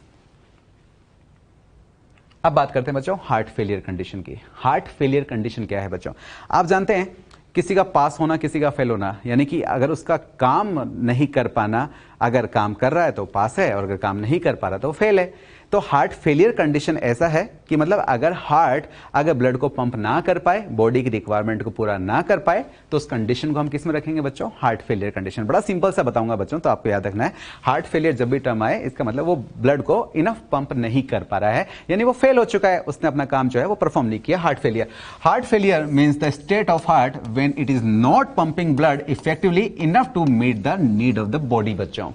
अब बात करते हैं बच्चों हार्ट फेलियर कंडीशन की। हार्ट फेलियर कंडीशन क्या है बच्चों, आप जानते हैं किसी का पास होना, किसी का फेल होना, यानी कि अगर उसका काम नहीं कर पाना, अगर काम कर रहा है तो पास है, और अगर काम नहीं कर पा रहा तो फेल है। तो हार्ट फेलियर कंडीशन ऐसा है कि मतलब अगर ब्लड को पंप ना कर पाए, बॉडी की रिक्वायरमेंट को पूरा ना कर पाए, तो उस कंडीशन को हम किस में रखेंगे बच्चों? Heart failure condition. बड़ा सिंपल सा बताऊंगा बच्चों, तो आपको याद रखना है, हार्ट फेलियर जब भी टर्म आए इसका मतलब वो ब्लड को इनफ पंप नहीं कर पा रहा है, यानी वो फेल हो चुका है, उसने अपना काम जो है वो परफॉर्म नहीं किया। Heart failure means the state of heart when it is not pumping blood effectively enough to meet the need of the body बच्चों।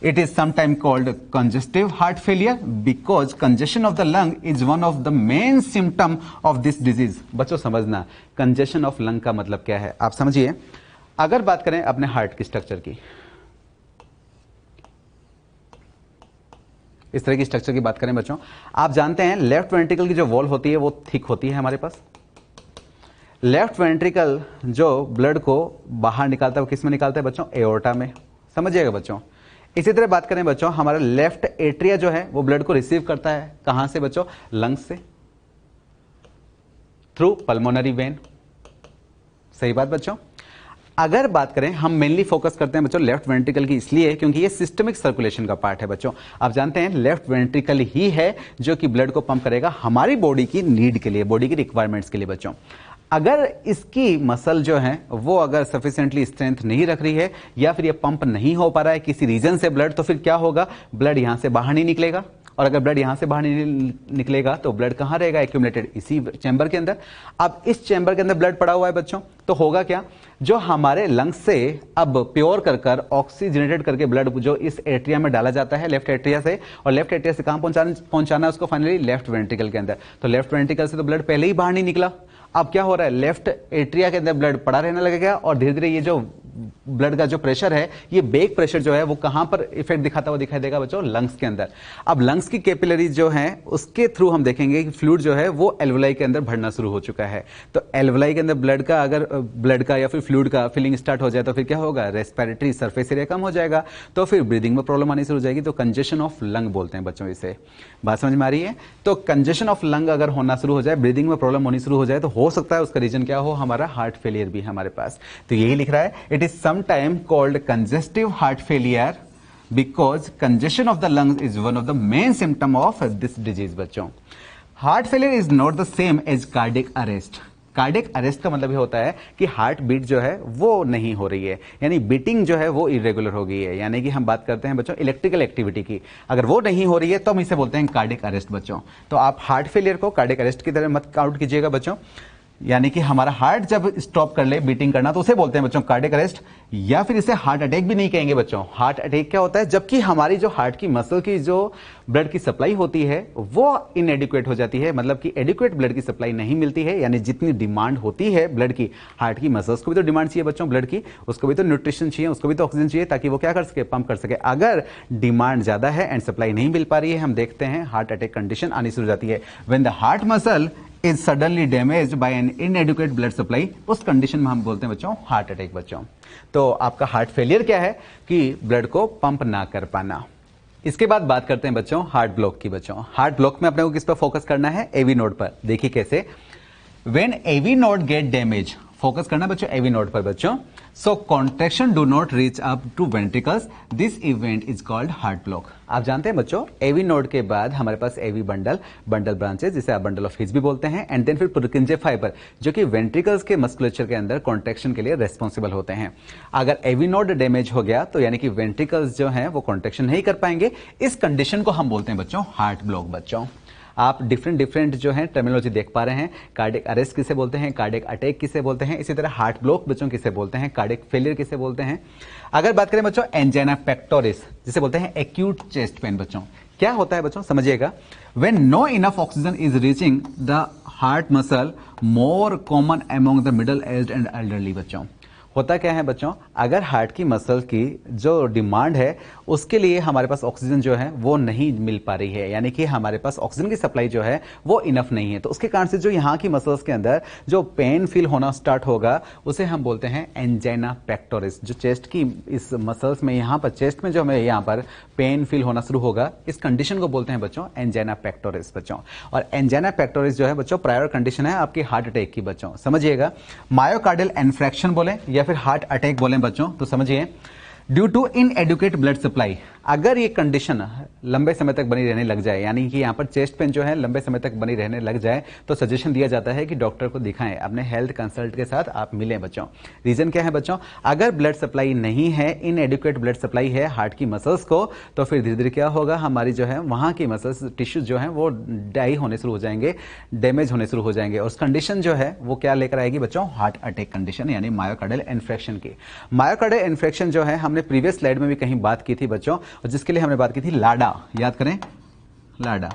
It is sometimes called congestive heart failure because congestion of the lung is one of the main symptom of this disease। बच्चों समझना, congestion of lung का मतलब क्या है आप समझिए। अगर बात करें अपने हार्ट की स्ट्रक्चर की, इस तरह की स्ट्रक्चर की बात करें बच्चों, आप जानते हैं लेफ्ट वेंट्रिकल की जो वॉल होती है वो थिक होती है हमारे पास। लेफ्ट वेंट्रिकल जो ब्लड को बाहर निकालता है वो किस में निकालता है बच्चों? एओर्टा में, समझिएगा बच्चों। इसी तरह बात करें बच्चों, हमारा लेफ्ट एट्रिया जो है वो ब्लड को रिसीव करता है कहां से बच्चों? लंग्स से, थ्रू पल्मोनरी वेन। सही बात बच्चों। अगर बात करें, हम मेनली फोकस करते हैं बच्चों लेफ्ट वेंट्रिकल की, इसलिए क्योंकि ये सिस्टमिक सर्कुलेशन का पार्ट है बच्चों। आप जानते हैं लेफ्ट वेंट्रिकल ही है जो कि ब्लड को पंप करेगा हमारी बॉडी की नीड के लिए, बॉडी की रिक्वायरमेंट्स के लिए बच्चों। अगर इसकी मसल जो है वो अगर सफिशिएंटली स्ट्रेंथ नहीं रख रही है या फिर ये पंप नहीं हो पा रहा है किसी रीजन से ब्लड, तो फिर क्या होगा? ब्लड यहां से बाहर नहीं निकलेगा, और अगर ब्लड यहां से बाहर नहीं निकलेगा तो ब्लड कहां रहेगा? एक्यूमुलेटेड इसी चैम्बर के अंदर। अब इस चैम्बर के अंदर ब्लड पड़ा हुआ है बच्चों, तो होगा क्या? जो हमारे लंग्स से अब प्योर कर ऑक्सीजनेटेड करके ब्लड जो इस एट्रिया में डाला जाता है लेफ्ट एट्रिया से, और लेफ्ट एट्रिया से कहां पहुंचाना है उसको? फाइनली लेफ्ट वेंट्रिकल के अंदर। तो लेफ्ट वेंट्रिकल से तो ब्लड पहले ही बाहर नहीं निकला, अब क्या हो रहा है? लेफ्ट एट्रिया के अंदर ब्लड पड़ा रहने लगेगा, और धीरे धीरे ये जो ब्लड का जो प्रेशर है, ये बेक प्रेशर जो है वो कहां पर इफेक्ट दिखाता हुआ दिखाई देगा बच्चों? लंग्स के अंदर। अब लंग्स की कैपिलरीज जो है उसके थ्रू हम देखेंगे कि फ्लूइड जो है वो एल्वुलाई के अंदर भरना शुरू हो चुका है। तो एल्वुलाई के अंदर ब्लड का या फिर फ्लूइड का फिलिंग स्टार्ट हो जाए तो फिर क्या होगा? रेस्पिरेटरी सरफेस एरिया कम हो जाएगा, तो फिर ब्रीदिंग में प्रॉब्लम आनी शुरू हो जाएगी। तो कंजेशन ऑफ लंग बोलते हैं बच्चों इसे। बात समझ में आ रही है? तो कंजेशन ऑफ लंग अगर होना शुरू हो जाए, ब्रीदिंग में प्रॉब्लम होनी शुरू हो जाए, तो हो सकता है उसका रीजन क्या हो? हमारा हार्ट फेलियर भी हमारे पास। तो यही लिख रहा है, it is sometime called congestive heart failure because congestion of the lungs is one of the main symptom of this disease बच्चों। Heart failure is not the same as cardiac arrest. Cardiac arrest का मतलब ये होता है कि heart beat जो है वो नहीं हो रही है, यानी बीटिंग जो है वो इरेगुलर हो गई है, यानी कि हम बात करते हैं बच्चों इलेक्ट्रिकल एक्टिविटी की, अगर वो नहीं हो रही है तो हम इसे बोलते हैं कार्डियक अरेस्ट बच्चों। तो आप हार्ट फेलियर को कार्डियक अरेस्ट की तरह मत काउंट कीजिएगा बच्चों, यानी कि हमारा हार्ट जब स्टॉप कर ले बीटिंग करना तो उसे बोलते हैं बच्चों कार्डियक अरेस्ट, या फिर इसे हार्ट अटैक भी नहीं कहेंगे बच्चों। हार्ट अटैक क्या होता है? जबकि हमारी जो हार्ट की मसल की जो ब्लड की सप्लाई होती है वो इनएडिक्वेट हो जाती है, मतलब कि एडिक्वेट ब्लड की सप्लाई नहीं मिलती है, यानी जितनी डिमांड होती है ब्लड की, हार्ट की मसल्स को भी तो डिमांड चाहिए बच्चों ब्लड की, उसको भी तो न्यूट्रिशन चाहिए, उसको भी तो ऑक्सीजन चाहिए ताकि वो क्या कर सके? पंप कर सके। अगर डिमांड ज्यादा है एंड सप्लाई नहीं मिल पा रही है, हम देखते हैं हार्ट अटैक कंडीशन आनी शुरू हो जाती है। When the heart muscle is suddenly damaged by an inadequate blood supply, उस कंडीशन में हम बोलते हैं बच्चों हार्ट अटैक बच्चों। तो आपका हार्ट फेलियर क्या है? कि ब्लड को पंप ना कर पाना। इसके बाद बात करते हैं बच्चों हार्ट ब्लॉक की बच्चों। हार्ट ब्लॉक में अपने को किस पर फोकस करना है? एवी नोड पर। देखिए कैसे, when AV node get damage, focus करना बच्चों एवी नोड पर बच्चों। So contraction do not reach up to ventricles, this event is called heart block. आप जानते हैं बच्चों एवी नोड के बाद हमारे पास एवी बंडल ब्रांचेस, जिसे आप बंडल ऑफ हिज भी बोलते हैं, एंड देन फिर पुरकिंजे फाइबर जो कि वेंट्रिकल्स के मस्कुलेचर के अंदर कॉन्ट्रैक्शन के लिए रेस्पॉन्सिबल होते हैं। अगर एवी नोड डैमेज हो गया तो यानी कि वेंट्रिकल्स जो हैं वो कॉन्ट्रैक्शन नहीं कर पाएंगे, इस कंडीशन को हम बोलते हैं बच्चों हार्ट ब्लॉक बच्चों। आप डिफरेंट जो है टर्मिनोलॉजी देख पा रहे हैं, कार्डियक अरेस्ट किसे बोलते हैं, कार्डियक अटैक किसे बोलते हैं, इसी तरह हार्ट ब्लॉक बच्चों किसे बोलते हैं, कार्डियक फेलियर किसे बोलते हैं। अगर बात करें बच्चों एंजाइना पेक्टोरिस, जिसे बोलते हैं एक्यूट चेस्ट पेन बच्चों, क्या होता है बच्चों समझिएगा, when no enough oxygen is reaching the heart muscle, more common among the middle aged and elderly बच्चों। होता क्या है बच्चों, अगर हार्ट की मसल की जो डिमांड है उसके लिए हमारे पास ऑक्सीजन जो है वो नहीं मिल पा रही है, यानी कि हमारे पास ऑक्सीजन की सप्लाई जो है वो इनफ नहीं है, तो उसके कारण से जो यहाँ की मसल्स के अंदर जो पेन फील होना स्टार्ट होगा उसे हम बोलते हैं एंजाइना पेक्टोरिस। जो चेस्ट की इस मसल्स में यहाँ पर चेस्ट में जो हमें यहाँ पर पेन फील होना शुरू होगा, इस कंडीशन को बोलते हैं बच्चों एंजाइना पेक्टोरिस बच्चों। और एंजाइना पेक्टोरिस जो है बच्चों प्रायर कंडीशन है आपकी हार्ट अटैक की बच्चों, समझिएगा। मायोकार्डियल इन्फ्रैक्शन बोले या फिर हार्ट अटैक बोले बच्चों तो समझिए, due to inadequate blood supply, अगर ये कंडीशन लंबे समय तक बनी रहने लग जाए, यानी कि यहाँ पर चेस्ट पेन जो है लंबे समय तक बनी रहने लग जाए, तो सजेशन दिया जाता है कि डॉक्टर को दिखाएं, अपने हेल्थ कंसल्ट के साथ आप मिलें बच्चों। रीजन क्या है बच्चों? अगर ब्लड सप्लाई नहीं है, इनएडिक्वेट ब्लड सप्लाई है हार्ट की मसल्स को, तो फिर धीरे धीरे क्या होगा, हमारी जो है वहां की मसल्स टिश्यूज जो है वो डाई होने शुरू हो जाएंगे, डैमेज होने शुरू हो जाएंगे, और उस कंडीशन जो है वो क्या लेकर आएगी बच्चों? हार्ट अटैक कंडीशन, यानी मायोकार्डियल इन्फ्रेक्शन की। मायोकार्डियल इन्फ्रेक्शन जो है हमने प्रीवियस स्लाइड में भी कहीं बात की थी बच्चों, और जिसके लिए हमने बात की थी लाडा, याद करें लाडा,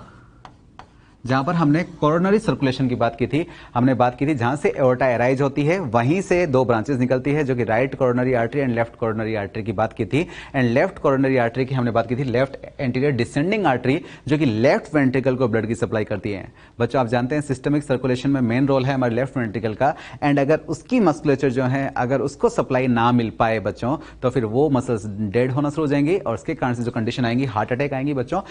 जहां पर हमने कोरोनरी सर्कुलेशन की बात की थी। हमने बात की थी जहां से एओर्टा एराइज होती है, वहीं से दो ब्रांचेस निकलती है, जो कि right coronary artery and left coronary artery की बात की थी। एंड लेफ्ट कोरोनरी आर्टरी की हमने बात की थी लेफ्ट एंटीरियर डिसेंडिंग आर्टरी, जो कि लेफ्ट वेंट्रिकल को ब्लड की सप्लाई करती है। बच्चों आप जानते हैं सिस्टमिक सर्कुलेशन में मेन रोल है हमारे लेफ्ट वेंट्रिकल का, एंड अगर उसकी मस्कुलेचर जो है अगर उसको सप्लाई ना मिल पाए बच्चों, तो फिर वो मसल्स डेड होना शुरू हो जाएंगी, और उसके कारण से जो कंडीशन आएंगी हार्ट अटैक आएंगी बच्चों।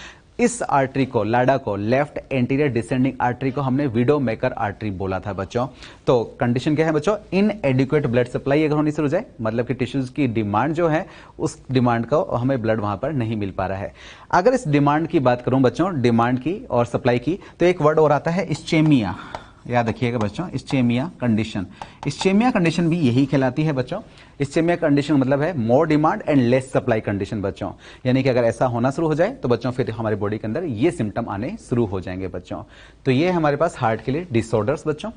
इस आर्टरी को, लाडा को, लेफ्ट एंटीरियर डिसेंडिंग आर्टरी को हमने विडो मेकर आर्टरी बोला था बच्चों। तो कंडीशन क्या है बच्चों? इनएडिक्वेट ब्लड सप्लाई अगर होनी शुरू हो जाए, मतलब कि टिश्यूज की डिमांड जो है उस डिमांड को हमें ब्लड वहां पर नहीं मिल पा रहा है। अगर इस डिमांड की बात करूं बच्चों, डिमांड की और सप्लाई की, तो एक वर्ड और आता है इस्चेमिया, याद रखिएगा बच्चों, इस्चेमिया कंडीशन। इस्चेमिया कंडीशन भी यही कहलाती है बच्चों। इस्चेमिया कंडीशन मतलब है more demand and less supply condition बच्चों, यानी कि अगर ऐसा होना शुरू हो जाए तो बच्चों फिर हमारी बॉडी के अंदर ये सिम्टम आने शुरू हो जाएंगे बच्चों। तो ये हमारे पास हार्ट के लिए डिसऑर्डर्स बच्चों।